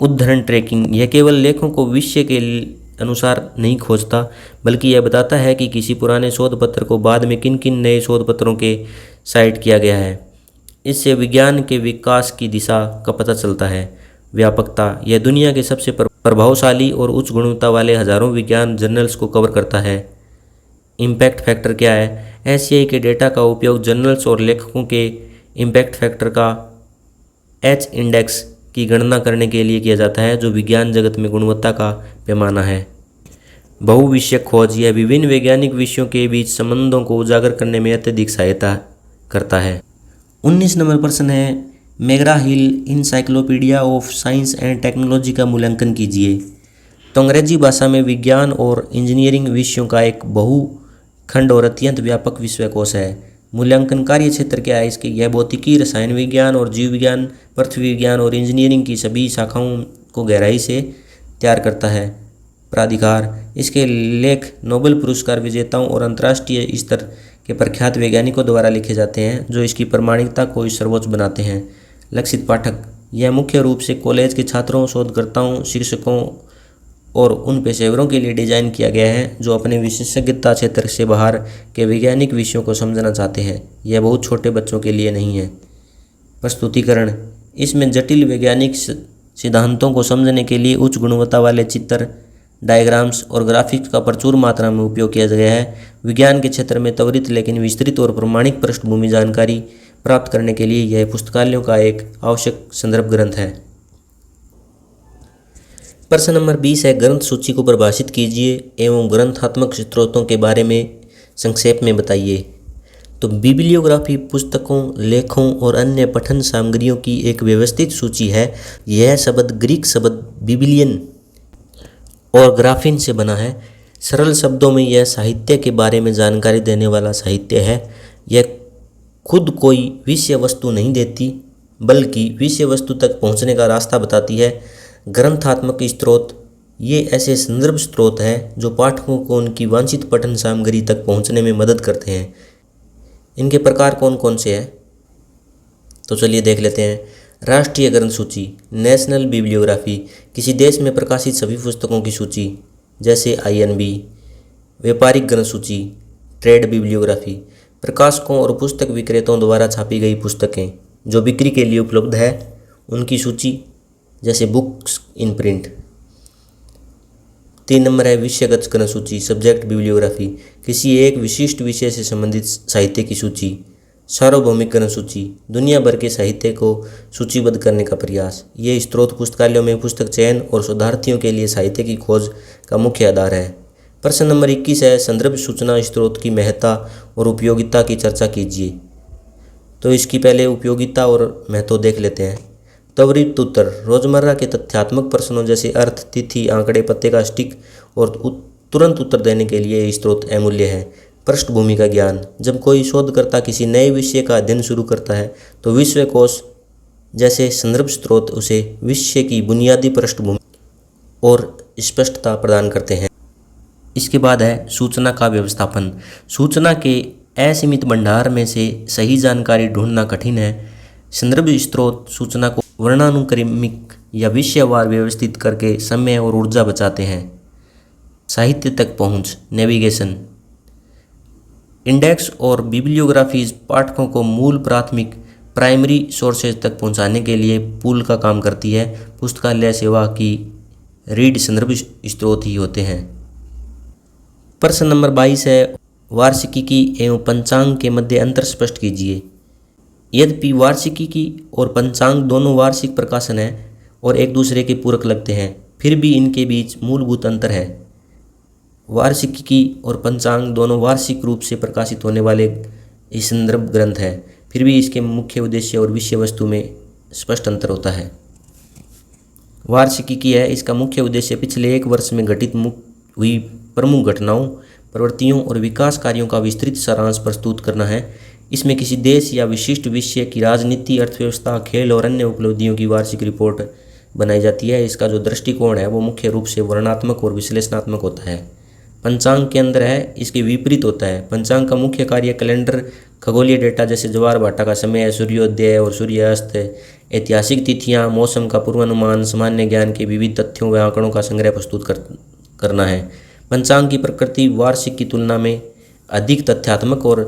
उद्धरण ट्रैकिंग, यह केवल लेखों को विषय के अनुसार नहीं खोजता, बल्कि यह बताता है कि किसी पुराने शोध पत्र को बाद में किन किन नए शोध पत्रों के साइट किया गया है। इससे विज्ञान के विकास की दिशा का पता चलता है। व्यापकता, यह दुनिया के सबसे प्रभावशाली और उच्च गुणवत्ता वाले हजारों विज्ञान जर्नल्स को कवर करता है। इम्पैक्ट फैक्टर क्या है? एशियाई के डेटा का उपयोग जर्नल्स और लेखकों के इम्पैक्ट फैक्टर का H इंडेक्स की गणना करने के लिए किया जाता है, जो विज्ञान जगत में गुणवत्ता का पैमाना है। बहुविषयक खोज, यह विभिन्न वैज्ञानिक विषयों के बीच संबंधों को उजागर करने में अत्यधिक सहायता करता है। 19 नंबर प्रश्न है McGraw Hill encyclopedia of science and technology का मूल्यांकन कीजिए। तो अंग्रेजी भाषा में विज्ञान और इंजीनियरिंग विषयों का एक बहुखंड और अत्यंत व्यापक विश्वकोश है। मूल्यांकन कार्य क्षेत्र क्या है इसके? यह भौतिकी, रसायन विज्ञान और जीव विज्ञान, पृथ्वी विज्ञान और इंजीनियरिंग की सभी शाखाओं को गहराई से तैयार करता है। प्राधिकार, इसके लेख नोबेल पुरस्कार विजेताओं और अंतर्राष्ट्रीय स्तर के प्रख्यात वैज्ञानिकों द्वारा लिखे जाते हैं, जो इसकी प्रामाणिकता को सर्वोच्च बनाते हैं। लक्षित पाठक, यह मुख्य रूप से कॉलेज के छात्रों, शोधकर्ताओं, शिक्षकों और उन पेशेवरों के लिए डिज़ाइन किया गया है जो अपने विशेषज्ञता क्षेत्र से बाहर के वैज्ञानिक विषयों को समझना चाहते हैं। यह बहुत छोटे बच्चों के लिए नहीं है। प्रस्तुतिकरण, इसमें जटिल वैज्ञानिक सिद्धांतों को समझने के लिए उच्च गुणवत्ता वाले चित्र, डायग्राम्स और ग्राफिक्स का प्रचुर मात्रा में उपयोग किया गया है। विज्ञान के क्षेत्र में त्वरित लेकिन विस्तृत और प्रमाणिक पृष्ठभूमि जानकारी प्राप्त करने के लिए यह पुस्तकालयों का एक आवश्यक संदर्भ ग्रंथ है। प्रश्न नंबर 20 है, ग्रंथ सूची को परिभाषित कीजिए एवं ग्रंथात्मक स्रोतों के बारे में संक्षेप में बताइए। तो बिब्लियोग्राफी पुस्तकों, लेखों और अन्य पठन सामग्रियों की एक व्यवस्थित सूची है। यह शब्द ग्रीक शब्द बिब्लियन और ग्राफिन से बना है। सरल शब्दों में यह साहित्य के बारे में जानकारी देने वाला साहित्य है। यह खुद कोई विषय वस्तु नहीं देती बल्कि विषय वस्तु तक पहुंचने का रास्ता बताती है। ग्रंथात्मक स्रोत, ये ऐसे संदर्भ स्रोत हैं जो पाठकों को उनकी वांछित पठन सामग्री तक पहुंचने में मदद करते हैं। इनके प्रकार कौन कौन से हैं, तो चलिए देख लेते हैं। राष्ट्रीय ग्रंथ सूची, नेशनल बिब्लियोग्राफी, किसी देश में प्रकाशित सभी पुस्तकों की सूची जैसे INB। व्यापारिक ग्रंथ सूची, ट्रेड बिब्लियोग्राफी, प्रकाशकों और पुस्तक विक्रेताओं द्वारा छापी गई पुस्तकें जो बिक्री के लिए उपलब्ध है उनकी सूची जैसे बुक्स इन प्रिंट। 3 नंबर है विषयगत ग्रंथ सूची, सब्जेक्ट बिब्लियोग्राफी, किसी एक विशिष्ट विषय से संबंधित साहित्य की सूची। सार्वभौमिक ग्रंथ सूची, दुनिया भर के साहित्य को सूचीबद्ध करने का प्रयास। ये स्रोत पुस्तकालयों में पुस्तक चयन और शोधार्थियों के लिए साहित्य की खोज का मुख्य आधार है। प्रश्न नंबर 21 है, संदर्भ सूचना स्रोत की महत्ता और उपयोगिता की चर्चा कीजिए। तो इसकी पहले उपयोगिता और महत्व देख लेते हैं। त्वरित उत्तर, रोजमर्रा के तथ्यात्मक प्रश्नों जैसे अर्थ, तिथि, आंकड़े, पत्ते का स्टिक और तुरंत उत्तर देने के लिए ये स्रोत अमूल्य है। पृष्ठभूमि का ज्ञान, जब कोई शोधकर्ता किसी नए विषय का अध्ययन शुरू करता है तो विश्वकोश जैसे संदर्भ स्रोत उसे विषय की बुनियादी पृष्ठभूमि और स्पष्टता प्रदान करते हैं। इसके बाद है सूचना का व्यवस्थापन। सूचना के असीमित भंडार में से सही जानकारी ढूंढना कठिन है। संदर्भ स्रोत सूचना को वर्णानुक्रमिक या विषयवार व्यवस्थित करके समय और ऊर्जा बचाते हैं। साहित्य तक पहुंच, नेविगेशन, इंडेक्स और बिब्लियोग्राफीज पाठकों को मूल प्राइमरी सोर्सेज तक पहुंचाने के लिए पुल का काम करती है। पुस्तकालय सेवा की रीड संदर्भ स्रोत ही होते हैं। प्रश्न नंबर 22 है, वार्षिकी एवं पंचांग के मध्य अंतर स्पष्ट कीजिए। यद्यपि वार्षिकी और पंचांग दोनों वार्षिक प्रकाशन हैं और एक दूसरे के पूरक लगते हैं, फिर भी इनके बीच मूलभूत अंतर है। वार्षिकी और पंचांग दोनों वार्षिक रूप से प्रकाशित होने वाले संदर्भ ग्रंथ हैं, फिर भी इसके मुख्य उद्देश्य और विषय वस्तु में स्पष्ट अंतर होता है। वार्षिकी है, इसका मुख्य उद्देश्य पिछले एक वर्ष में घटित हुई प्रमुख घटनाओं, प्रवृत्तियों और विकास कार्यों का विस्तृत सारांश प्रस्तुत करना है। इसमें किसी देश या विशिष्ट विषय की राजनीति, अर्थव्यवस्था, खेल और अन्य उपलब्धियों की वार्षिक रिपोर्ट बनाई जाती है। इसका जो दृष्टिकोण है वो मुख्य रूप से वर्णनात्मक और विश्लेषणात्मक होता है। पंचांग के अंदर है, इसके विपरीत होता है। पंचांग का मुख्य कार्य कैलेंडर, खगोलीय डेटा जैसे ज्वार भाटा का समय, सूर्योदय और सूर्यास्त, ऐतिहासिक तिथियां, मौसम का पूर्वानुमान, सामान्य ज्ञान के विविध तथ्यों व आंकड़ों का संग्रह प्रस्तुत करना है। पंचांग की प्रकृति वार्षिक की तुलना में अधिक तथ्यात्मक और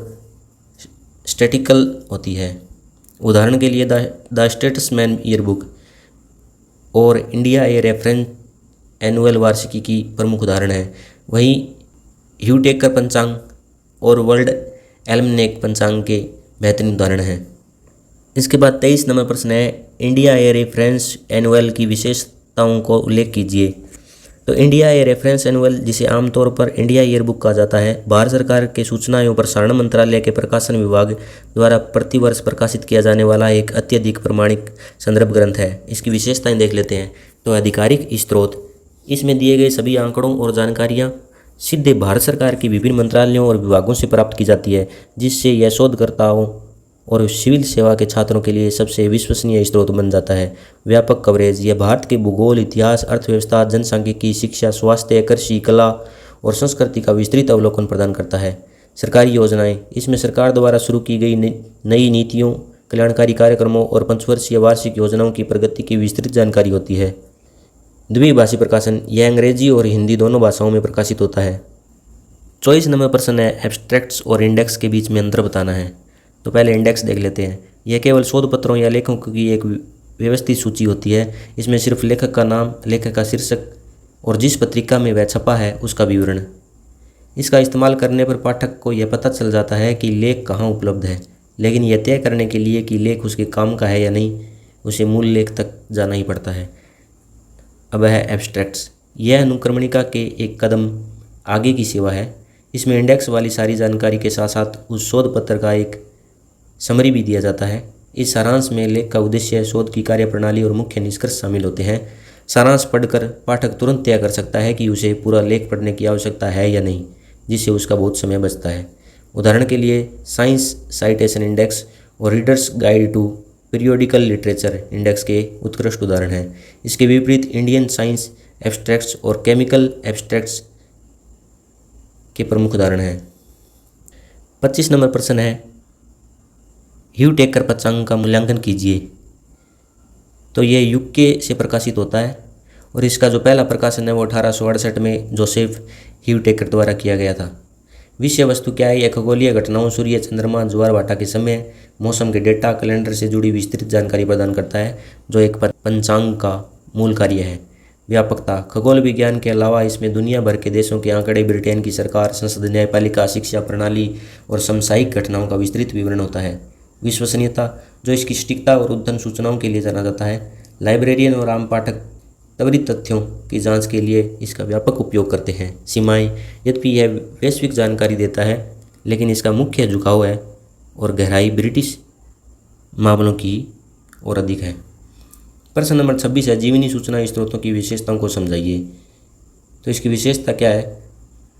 स्टैटिकल होती है। उदाहरण के लिए द स्टेट्समैन ईयरबुक और इंडिया ए रेफरेंस एनुअल वार्षिकी की प्रमुख उदाहरण है। वहीं ह्यूटेकर पंचांग और वर्ल्ड एल्मनेक पंचांग के बेहतरीन उदाहरण हैं। इसके बाद 23 नंबर प्रश्न है, इंडिया ए रेफरेंस एनुअल की विशेषताओं को उल्लेख कीजिए। तो इंडिया ए रेफरेंस एनुअल, जिसे आमतौर पर इंडिया ईयरबुक कहा जाता है, भारत सरकार के सूचना एवं प्रसारण मंत्रालय के प्रकाशन विभाग द्वारा प्रतिवर्ष प्रकाशित किया जाने वाला एक अत्यधिक प्रमाणिक संदर्भ ग्रंथ है। इसकी विशेषताएं देख लेते हैं। तो आधिकारिक स्रोत, इसमें दिए गए सभी आंकड़ों और जानकारियां सीधे भारत सरकार की विभिन्न मंत्रालयों और विभागों से प्राप्त की जाती है, जिससे यह शोधकर्ताओं और सिविल सेवा के छात्रों के लिए सबसे विश्वसनीय स्रोत बन जाता है। व्यापक कवरेज, यह भारत के भूगोल, इतिहास, अर्थव्यवस्था, जनसांख्यिकी, शिक्षा, स्वास्थ्य, कृषि, कला और संस्कृति का विस्तृत अवलोकन प्रदान करता है। सरकारी योजनाएं, इसमें सरकार द्वारा शुरू की गई नई नीतियों, कल्याणकारी कार्यक्रमों और पंचवर्षीय वार्षिक योजनाओं की प्रगति की विस्तृत जानकारी होती है। द्विभाषी प्रकाशन, यह अंग्रेजी और हिंदी दोनों भाषाओं में प्रकाशित होता है। 24 नंबर प्रश्न है एब्स्ट्रैक्ट्स और इंडेक्स के बीच में अंतर बताना है। तो पहले इंडेक्स देख लेते हैं। यह केवल शोध पत्रों या लेखकों की एक व्यवस्थित सूची होती है। इसमें सिर्फ लेखक का नाम, लेखक का शीर्षक और जिस पत्रिका में वह छपा है उसका विवरण। इसका इस्तेमाल करने पर पाठक को यह पता चल जाता है कि लेख कहाँ उपलब्ध है, लेकिन यह तय करने के लिए कि लेख उसके काम का है या नहीं, उसे मूल लेख तक जाना ही पड़ता है। अब है एब्स्ट्रैक्ट्स। यह अनुक्रमणिका के एक कदम आगे की सेवा है। इसमें इंडेक्स वाली सारी जानकारी के साथ साथ उस शोध पत्र का एक समरी भी दिया जाता है। इस सारांश में लेख का उद्देश्य, शोध की कार्यप्रणाली और मुख्य निष्कर्ष शामिल होते हैं। सारांश पढ़कर पाठक तुरंत तय कर सकता है कि उसे पूरा लेख पढ़ने की आवश्यकता है या नहीं, जिससे उसका बहुत समय बचता है। उदाहरण के लिए साइंस साइटेशन इंडेक्स और readers guide to periodical literature index के उत्कृष्ट उदाहरण हैं। इसके विपरीत इंडियन साइंस एब्स्ट्रैक्ट्स और केमिकल एब्स्ट्रैक्ट्स के प्रमुख उदाहरण हैं। 25 नंबर प्रश्न है ह्यू टेकर पंचांग का मूल्यांकन कीजिए। तो ये यूके से प्रकाशित होता है और इसका जो पहला प्रकाशन है वो 1868 में जोसेफ ह्यू टेकर द्वारा किया गया था। विषय वस्तु क्या है? यह खगोलीय घटनाओं, सूर्य, चंद्रमा, ज्वार भाटा के समय, मौसम के डेटा, कैलेंडर से जुड़ी विस्तृत जानकारी प्रदान करता है, जो एक पंचांग का मूल कार्य है। व्यापकता, खगोल विज्ञान के अलावा इसमें दुनिया भर के देशों के आंकड़े, ब्रिटेन की सरकार, संसद, न्यायपालिका, शिक्षा प्रणाली और समसामयिक घटनाओं का विस्तृत विवरण होता है। विश्वसनीयता, जो इसकी सटीकता और उद्यम सूचनाओं के लिए जाना जाता है। लाइब्रेरियन और आम पाठक त्वरित तथ्यों की जांच के लिए इसका व्यापक उपयोग करते हैं। सीमाएं, यद्यपि यह वैश्विक जानकारी देता है, लेकिन इसका मुख्य झुकाव है और गहराई ब्रिटिश मामलों की ओर अधिक है। प्रश्न नंबर 26 है जीवनी सूचना स्रोतों की विशेषताओं को समझाइए। तो इसकी विशेषता क्या है?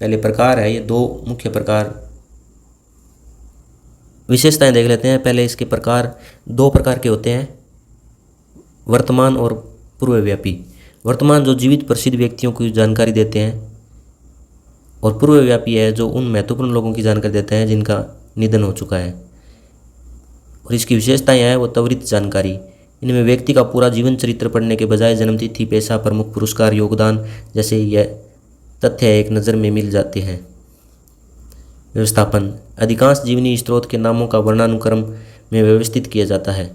पहले प्रकार है, ये दो मुख्य प्रकार विशेषताएं देख लेते हैं। पहले इसके प्रकार दो प्रकार के होते हैं, वर्तमान और पूर्वव्यापी। वर्तमान जो जीवित प्रसिद्ध व्यक्तियों की जानकारी देते हैं, और पूर्वव्यापी है जो उन महत्वपूर्ण लोगों की जानकारी देते हैं जिनका निधन हो चुका है। और इसकी विशेषताएं है वो त्वरित जानकारी। इनमें व्यक्ति का पूरा जीवन चरित्र पढ़ने के बजाय जन्मतिथि, पेशा, प्रमुख पुरस्कार, योगदान जैसे यह तथ्य एक नज़र में मिल जाते हैं। व्यवस्थापन, अधिकांश जीवनी स्रोत के नामों का वर्णानुक्रम में व्यवस्थित किया जाता है,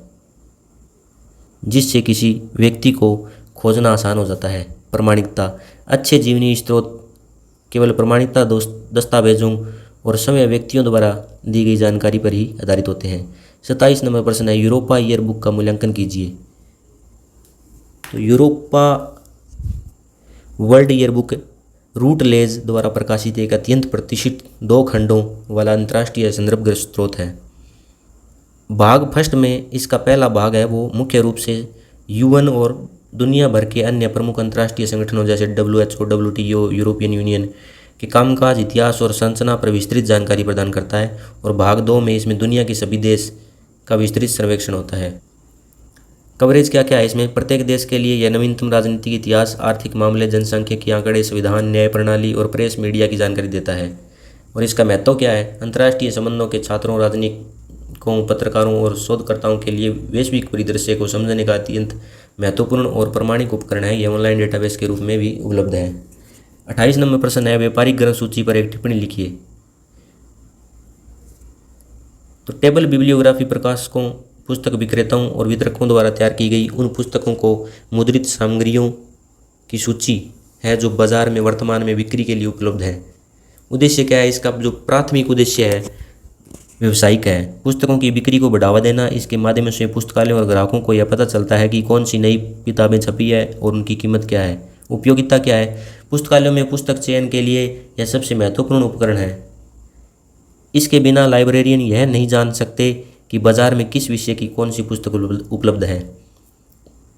जिससे किसी व्यक्ति को खोजना आसान हो जाता है। प्रमाणिकता, अच्छे जीवनी स्रोत केवल प्रमाणिकता दस्तावेजों और समय व्यक्तियों द्वारा दी गई जानकारी पर ही आधारित होते हैं। 27 नंबर प्रश्न है यूरोपा ईयर बुक का मूल्यांकन कीजिए। तो Europa world year book Rutledge द्वारा प्रकाशित एक अत्यंत प्रतिष्ठित 2 खंडों वाला अंतर्राष्ट्रीय संदर्भ स्रोत है। भाग फर्स्ट में इसका पहला भाग है वो मुख्य रूप से यूएन और दुनिया भर के अन्य प्रमुख अंतर्राष्ट्रीय संगठनों जैसे WHO, WTO, यूरोपियन यूनियन के कामकाज, इतिहास और संरचना पर विस्तृत जानकारी प्रदान करता है। और भाग 2 में इसमें दुनिया के सभी देश का विस्तृत सर्वेक्षण होता है। कवरेज क्या क्या है इसमें? प्रत्येक देश के लिए यह नवीनतम राजनीतिक इतिहास, आर्थिक मामले, जनसांख्यिकी आंकड़े, संविधान, न्याय प्रणाली और प्रेस मीडिया की जानकारी देता है। और इसका महत्व क्या है? अंतर्राष्ट्रीय संबंधों के छात्रों, राजनीतिकों, पत्रकारों और शोधकर्ताओं के लिए वैश्विक परिदृश्य को समझने का अत्यंत महत्वपूर्ण और प्रामाणिक उपकरण है। यह ऑनलाइन डेटाबेस के रूप में भी उपलब्ध है। 28 नंबर प्रश्न है व्यापारिक ग्रंथ सूची पर एक टिप्पणी लिखिए। तो टेबल बिब्लियोग्राफी प्रकाशकों, पुस्तक विक्रेताओं और वितरकों द्वारा तैयार की गई उन पुस्तकों को मुद्रित सामग्रियों की सूची है जो बाजार में वर्तमान में बिक्री के लिए उपलब्ध है। उद्देश्य क्या है इसका? जो प्राथमिक उद्देश्य है व्यवसायिक है, पुस्तकों की बिक्री को बढ़ावा देना। इसके माध्यम से पुस्तकालयों और ग्राहकों को यह पता चलता है कि कौन सी नई किताबें छपी है और उनकी कीमत क्या है। उपयोगिता क्या है? पुस्तकालयों में पुस्तक चयन के लिए यह सबसे महत्वपूर्ण उपकरण है। इसके बिना लाइब्रेरियन यह नहीं जान सकते कि बाजार में किस विषय की कौन सी पुस्तक उपलब्ध है।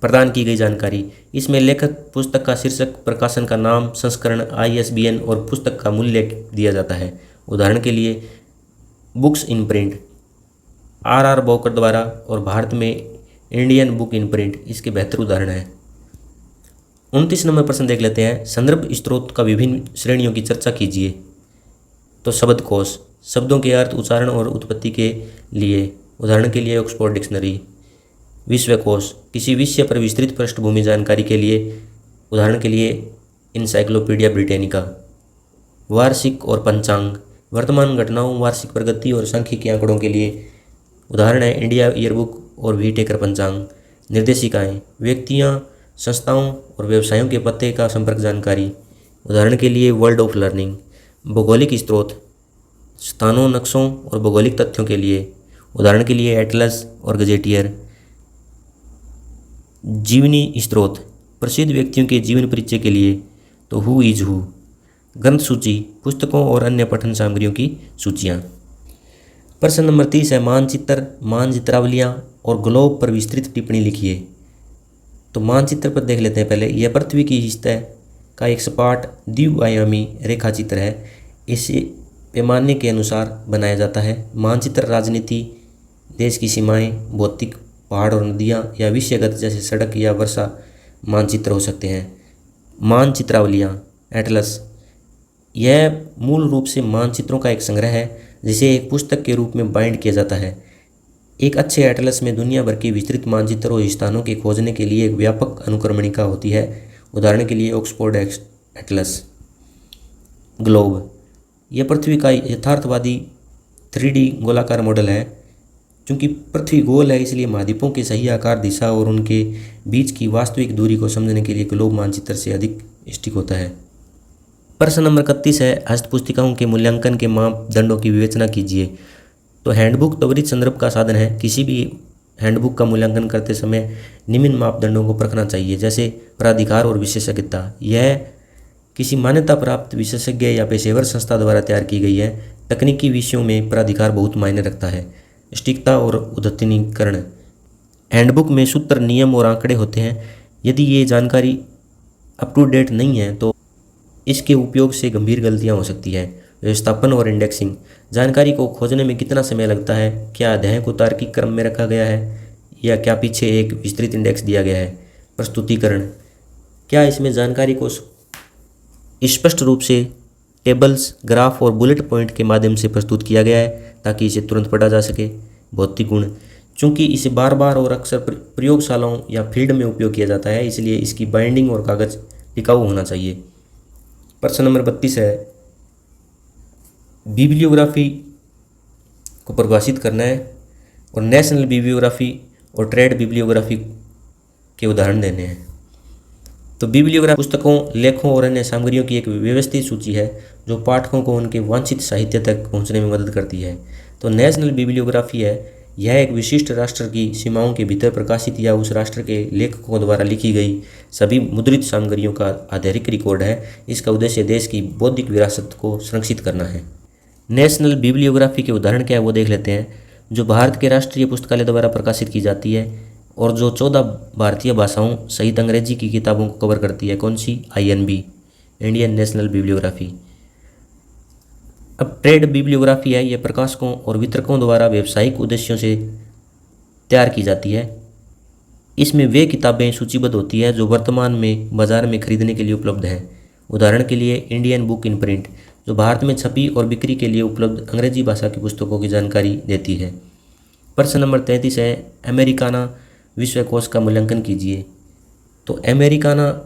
प्रदान की गई जानकारी, इसमें लेखक, पुस्तक का शीर्षक, प्रकाशन का नाम, संस्करण, ISBN और पुस्तक का मूल्य दिया जाता है। उदाहरण के लिए बुक्स इन प्रिंट RR बॉकर द्वारा और भारत में इंडियन बुक इन प्रिंट इसके बेहतर उदाहरण है। 29 नंबर प्रश्न देख लेते हैं संदर्भ स्रोत का विभिन्न श्रेणियों की चर्चा कीजिए। तो शब्दकोश, शब्दों के अर्थ, उच्चारण और उत्पत्ति के लिए, उदाहरण के लिए ऑक्सफोर्ड डिक्शनरी। विश्वकोश, किसी विषय पर विस्तृत पृष्ठभूमि जानकारी के लिए, उदाहरण के लिए इनसाइक्लोपीडिया ब्रिटेनिका। वार्षिक और पंचांग, वर्तमान घटनाओं, वार्षिक प्रगति और सांख्यिकी आंकड़ों के लिए उदाहरण है इंडिया ईयरबुक और वी टेकर पंचांग। निर्देशिकाएं, व्यक्तियां, संस्थाओं और व्यवसायों के पते का संपर्क जानकारी, उदाहरण के लिए वर्ल्ड ऑफ लर्निंग। भौगोलिक स्रोत, स्थानों, नक्शों और भौगोलिक तथ्यों के लिए, उदाहरण के लिए एटलस और गजेटियर। जीवनी स्रोत, प्रसिद्ध व्यक्तियों के जीवन परिचय के लिए, तो हु इज हु। ग्रंथ सूची, पुस्तकों और अन्य पठन सामग्रियों की सूचियाँ। प्रश्न नंबर 30 है मानचित्र, मानचित्रावलियाँ और ग्लोब पर विस्तृत टिप्पणी लिखिए। तो मानचित्र पर देख लेते हैं पहले। यह पृथ्वी की सतह का एक सपाट द्विआयामी रेखा चित्र है। इसे पैमाने के अनुसार बनाया जाता है। मानचित्र राजनीति, देश की सीमाएं, भौतिक पहाड़ और नदियाँ या विषयगत जैसे सड़क या वर्षा मानचित्र हो सकते हैं। मानचित्रावलियाँ, एटलस, यह मूल रूप से मानचित्रों का एक संग्रह है जिसे एक पुस्तक के रूप में बाइंड किया जाता है। एक अच्छे एटलस में दुनिया भर के विस्तृत मानचित्र और स्थानों के खोजने के लिए एक व्यापक अनुक्रमणिका होती है। उदाहरण के लिए ऑक्सफोर्ड एटलस। ग्लोब, यह पृथ्वी का यथार्थवादी 3D गोलाकार मॉडल है। क्योंकि पृथ्वी गोल है इसलिए महाद्वीपों के सही आकार, दिशा और उनके बीच की वास्तविक दूरी को समझने के लिए ग्लोब मानचित्र से अधिक सटीक होता है। प्रश्न नंबर 31 है हस्तपुस्तिकाओं के मूल्यांकन के मापदंडों की विवेचना कीजिए। तो हैंडबुक त्वरित संदर्भ का साधन है। किसी भी हैंडबुक का मूल्यांकन करते समय निम्न मापदंडों को परखना चाहिए, जैसे प्राधिकार और विशेषज्ञता। यह किसी मान्यता प्राप्त विशेषज्ञ या पेशेवर संस्था द्वारा तैयार की गई है। तकनीकी विषयों में प्राधिकार बहुत मायने रखता है। सटीकता और उद्यतनीकरण, हैंडबुक में सूत्र, नियम और आंकड़े होते हैं। यदि ये जानकारी अप टू डेट नहीं है तो इसके उपयोग से गंभीर गलतियां हो सकती है। व्यवस्थापन और इंडेक्सिंग, जानकारी को खोजने में कितना समय लगता है, क्या अध्याय को तार्किक क्रम में रखा गया है या क्या पीछे एक विस्तृत इंडेक्स दिया गया है। प्रस्तुतिकरण, क्या इसमें जानकारी को स्पष्ट रूप से टेबल्स, ग्राफ और बुलेट पॉइंट के माध्यम से प्रस्तुत किया गया है ताकि इसे तुरंत पढ़ा जा सके। भौतिक गुण, चूँकि इसे बार बार और अक्सर प्रयोगशालाओं या फील्ड में उपयोग किया जाता है इसलिए इसकी बाइंडिंग और कागज टिकाऊ होना चाहिए। प्रश्न नंबर 32 है बिब्लियोग्राफी को परिभाषित करना है और नेशनल बिब्लियोग्राफी और ट्रेड बिब्लियोग्राफी के उदाहरण देने हैं। तो बिब्लियोग्राफी पुस्तकों, लेखों और अन्य सामग्रियों की एक व्यवस्थित सूची है जो पाठकों को उनके वांछित साहित्य तक पहुंचने में मदद करती है। तो नेशनल बिब्लियोग्राफी है, यह एक विशिष्ट राष्ट्र की सीमाओं के भीतर प्रकाशित या उस राष्ट्र के लेखकों द्वारा लिखी गई सभी मुद्रित सामग्रियों का आधिकारिक रिकॉर्ड है। इसका उद्देश्य देश की बौद्धिक विरासत को संरक्षित करना है। नेशनल बिब्लियोग्राफी के उदाहरण क्या है वो देख लेते हैं। जो भारत के राष्ट्रीय पुस्तकालय द्वारा प्रकाशित की जाती है और जो 14 भारतीय भाषाओं सहित अंग्रेजी की किताबों को कवर करती है। कौन सी? INB, Indian national bibliography. अब ट्रेड बिब्लियोग्राफी है, यह प्रकाशकों और वितरकों द्वारा व्यावसायिक उद्देश्यों से तैयार की जाती है। इसमें वे किताबें सूचीबद्ध होती है जो वर्तमान में बाजार में खरीदने के लिए उपलब्ध हैं। उदाहरण के लिए इंडियन बुक इन प्रिंट, जो भारत में छपी और बिक्री के लिए उपलब्ध अंग्रेजी भाषा की पुस्तकों की जानकारी देती है। प्रश्न नंबर 33 है अमेरिकाना विश्वकोश का मूल्यांकन कीजिए। तो अमेरिकाना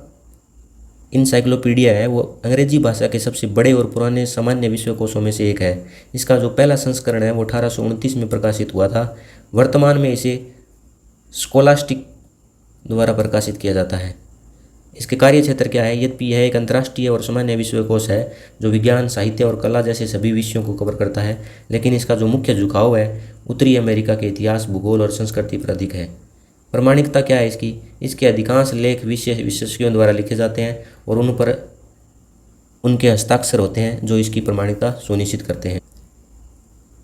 इनसाइक्लोपीडिया है, वो अंग्रेजी भाषा के सबसे बड़े और पुराने सामान्य विश्वकोशों में से एक है। इसका जो पहला संस्करण है वो 1829 में प्रकाशित हुआ था। वर्तमान में इसे स्कोलास्टिक द्वारा प्रकाशित किया जाता है। इसके कार्य क्षेत्र क्या है? यद्यपि यह एक अंतर्राष्ट्रीय और सामान्य विश्वकोश है जो विज्ञान, साहित्य और कला जैसे सभी विषयों को कवर करता है, लेकिन इसका जो मुख्य झुकाव है उत्तरी अमेरिका के इतिहास, भूगोल और संस्कृति पर अधिक है। प्रमाणिकता क्या है इसकी? इसके अधिकांश लेख विशेषज्ञों द्वारा लिखे जाते हैं और उन पर उनके हस्ताक्षर होते हैं जो इसकी प्रमाणिकता सुनिश्चित करते हैं।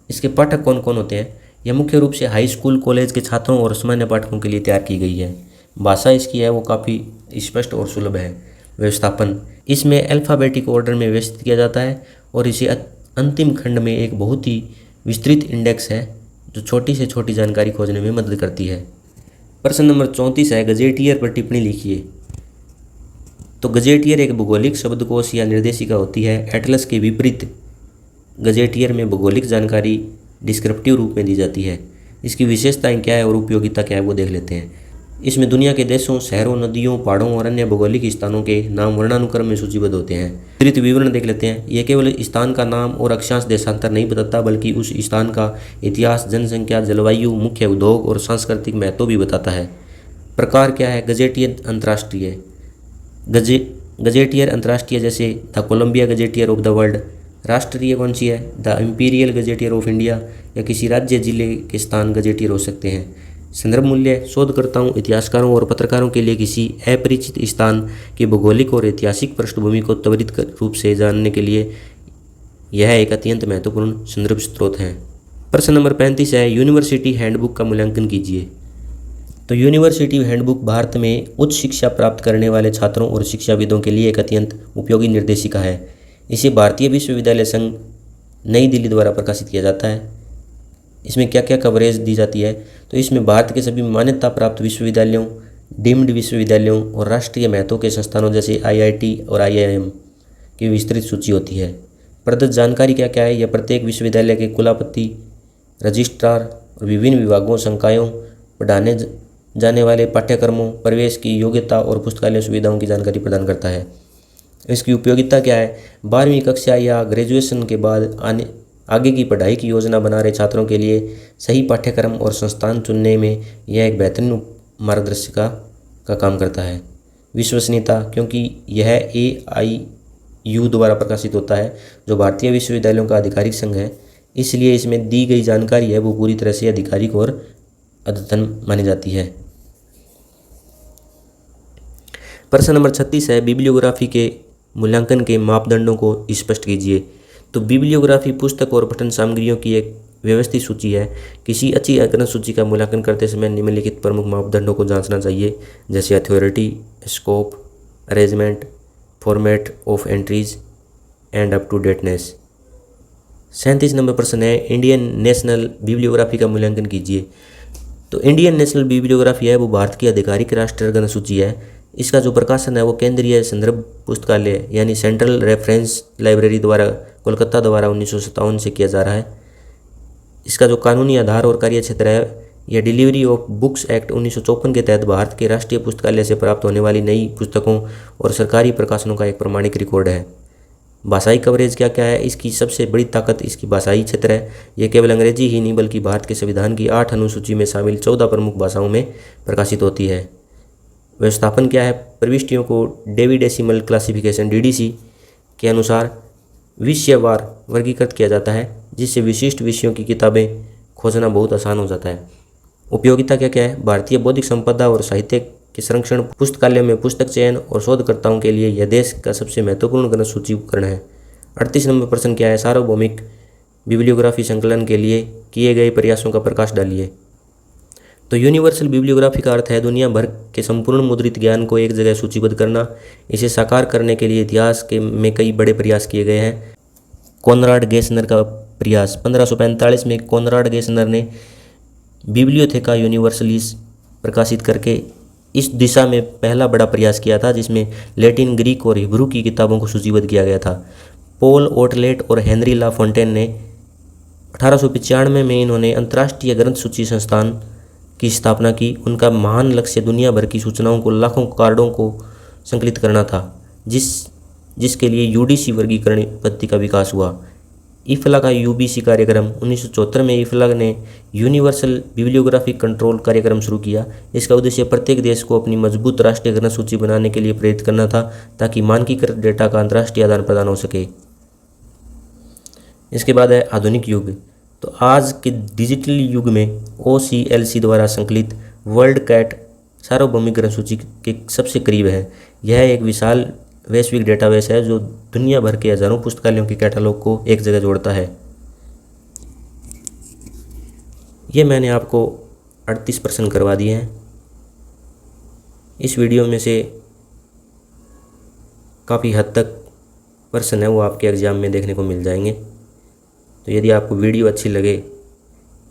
इसके पाठक कौन कौन होते हैं? यह मुख्य रूप से हाई स्कूल, कॉलेज के छात्रों और सामान्य पाठकों के लिए तैयार की गई है। भाषा इसकी है वो काफ़ी स्पष्ट और सुलभ है। व्यवस्थापन, इसमें अल्फ़ाबेटिक ऑर्डर में व्यवस्थित किया जाता है और इसे अंतिम खंड में एक बहुत ही विस्तृत इंडेक्स है जो छोटी से छोटी जानकारी खोजने में मदद करती है। प्रश्न नंबर 34 है गजेटियर पर टिप्पणी लिखिए। तो गजेटियर एक भौगोलिक शब्दकोश या निर्देशिका होती है। एटलस के विपरीत गजेटियर में भौगोलिक जानकारी डिस्क्रिप्टिव रूप में दी जाती है। इसकी विशेषताएं क्या है और उपयोगिता क्या है वो देख लेते हैं। इसमें दुनिया के देशों, शहरों, नदियों, पहाड़ों और अन्य भौगोलिक स्थानों के नाम वर्णानुक्रम में सूचीबद्ध होते हैं। विस्तृत विवरण देख लेते हैं। यह केवल स्थान का नाम और अक्षांश देशांतर नहीं बताता, बल्कि उस स्थान का इतिहास, जनसंख्या, जलवायु, मुख्य उद्योग और सांस्कृतिक महत्व भी बताता है। प्रकार क्या है? गजेटियर अंतर्राष्ट्रीय। गजेटियर अंतर्राष्ट्रीय जैसे the Columbia gazetteer of the world. राष्ट्रीय कौन सी है? The imperial gazetteer of India, या किसी राज्य जिले के स्थान गजेटियर हो सकते हैं। संदर्भ मूल्य: शोधकर्ताओं, इतिहासकारों और पत्रकारों के लिए किसी अपरिचित स्थान की भौगोलिक और ऐतिहासिक पृष्ठभूमि को त्वरित रूप से जानने के लिए यह एक अत्यंत महत्वपूर्ण संदर्भ स्रोत है। प्रश्न नंबर 35 है, यूनिवर्सिटी हैंडबुक का मूल्यांकन कीजिए। तो यूनिवर्सिटी हैंडबुक भारत में उच्च शिक्षा प्राप्त करने वाले छात्रों और शिक्षाविदों के लिए एक अत्यंत उपयोगी निर्देशिका है। इसे भारतीय विश्वविद्यालय संघ नई दिल्ली द्वारा प्रकाशित किया जाता है। इसमें क्या क्या कवरेज दी जाती है? तो इसमें भारत के सभी मान्यता प्राप्त विश्वविद्यालयों, डीम्ड विश्वविद्यालयों और राष्ट्रीय महत्व के संस्थानों जैसे IIT और IIM की विस्तृत सूची होती है। प्रदत्त जानकारी क्या क्या है? यह प्रत्येक विश्वविद्यालय के कुलपति, रजिस्ट्रार और विभिन्न विभागों, संकायों, पढ़ाने जाने वाले पाठ्यक्रमों, प्रवेश की योग्यता और पुस्तकालय सुविधाओं की जानकारी प्रदान करता है। इसकी उपयोगिता क्या है? 12वीं कक्षा या ग्रेजुएशन के बाद आगे की पढ़ाई की योजना बना रहे छात्रों के लिए सही पाठ्यक्रम और संस्थान चुनने में यह एक बेहतरीन मार्गदर्शिका का काम करता है। विश्वसनीयता, क्योंकि यह AIU द्वारा प्रकाशित होता है, जो भारतीय विश्वविद्यालयों का आधिकारिक संघ है, इसलिए इसमें दी गई जानकारी है वो पूरी तरह से आधिकारिक और अद्यतन मानी जाती है। प्रश्न नंबर 36 है, बिब्लियोग्राफी के मूल्यांकन के मापदंडों को स्पष्ट कीजिए। तो बिब्लियोग्राफी पुस्तक और पठन सामग्रियों की एक व्यवस्थित सूची है। किसी अच्छी ग्रंथ सूची का मूल्यांकन करते समय निम्नलिखित प्रमुख मापदंडों को जांचना चाहिए, जैसे authority, scope, arrangement, format of entries and up to dateness. 37 number प्रश्न है, इंडियन नेशनल बिब्लियोग्राफी का मूल्यांकन कीजिए। तो इंडियन नेशनल बिब्लियोग्राफी है वो भारत की आधिकारिक राष्ट्रीय ग्रंथ सूची है। इसका जो प्रकाशन है वो केंद्रीय संदर्भ पुस्तकालय यानी सेंट्रल रेफरेंस लाइब्रेरी द्वारा कोलकाता द्वारा 1957 से किया जा रहा है। इसका जो कानूनी आधार और कार्य क्षेत्र है, यह डिलीवरी ऑफ बुक्स एक्ट 1954 के तहत भारत के राष्ट्रीय पुस्तकालय से प्राप्त होने वाली नई पुस्तकों और सरकारी प्रकाशनों का एक प्रमाणिक रिकॉर्ड है। भाषाई कवरेज क्या क्या है? इसकी सबसे बड़ी ताकत इसकी भाषाई क्षेत्र है। यह केवल अंग्रेजी ही नहीं बल्कि भारत के संविधान की 8 अनुसूची में शामिल 14 प्रमुख भाषाओं में प्रकाशित होती है। व्यवस्थापन क्या है? प्रविष्टियों को डेसिमल क्लासिफिकेशन DDC के अनुसार विषयवार वर्गीकृत किया जाता है, जिससे विशिष्ट विषयों की किताबें खोजना बहुत आसान हो जाता है। उपयोगिता क्या क्या है? भारतीय बौद्धिक संपदा और साहित्य के संरक्षण, पुस्तकालय में पुस्तक चयन और शोधकर्ताओं के लिए यह देश का सबसे महत्वपूर्ण ग्रंथ सूची उपकरण है। 38 नंबर प्रश्न क्या है? सार्वभौमिक बिब्लियोग्राफी संकलन के लिए किए गए प्रयासों का प्रकाश डालिए। तो यूनिवर्सल बिब्लियोग्राफी का अर्थ है दुनिया भर के संपूर्ण मुद्रित ज्ञान को एक जगह सूचीबद्ध करना। इसे साकार करने के लिए इतिहास में कई बड़े प्रयास किए गए हैं। कोनराड गेसनर का प्रयास 1545 में कोनराड गेसनर ने बिब्लियोथेका यूनिवर्सलिस प्रकाशित करके इस दिशा में पहला बड़ा प्रयास किया था, जिसमें लैटिन, ग्रीक और हिब्रू की किताबों को सूचीबद्ध किया गया था। पॉल ओटलेट और हेनरी ला फोंटेन ने 1895 में इन्होंने अंतर्राष्ट्रीय ग्रंथ सूची संस्थान की स्थापना की। उनका महान लक्ष्य दुनिया भर की सूचनाओं को लाखों कार्डों को संकलित करना था, जिसके लिए UDC वर्गीकरण पद्धति का विकास हुआ। IFLA का UBC कार्यक्रम 1974 में IFLA ने यूनिवर्सल बिब्लियोग्राफिक कंट्रोल कार्यक्रम शुरू किया। इसका उद्देश्य प्रत्येक देश को अपनी मजबूत राष्ट्रीय ग्रंथ सूची बनाने के लिए प्रेरित करना था, ताकि मानकीकृत डेटा का अंतर्राष्ट्रीय आदान प्रदान हो सके। इसके बाद है आधुनिक युग। तो आज के डिजिटल युग में OCLC द्वारा संकलित वर्ल्ड कैट सार्वभौमिक ग्रंथ सूची के सबसे करीब है। यह एक विशाल वैश्विक डेटाबेस है जो दुनिया भर के हजारों पुस्तकालयों के कैटलॉग को एक जगह जोड़ता है। ये मैंने आपको 38 प्रश्न करवा दिए हैं। इस वीडियो में से काफ़ी हद तक प्रश्न है वो आपके एग्ज़ाम में देखने को मिल जाएंगे। तो यदि आपको वीडियो अच्छी लगे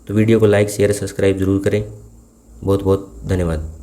तो वीडियो को लाइक, शेयर, सब्सक्राइब ज़रूर करें। बहुत बहुत धन्यवाद।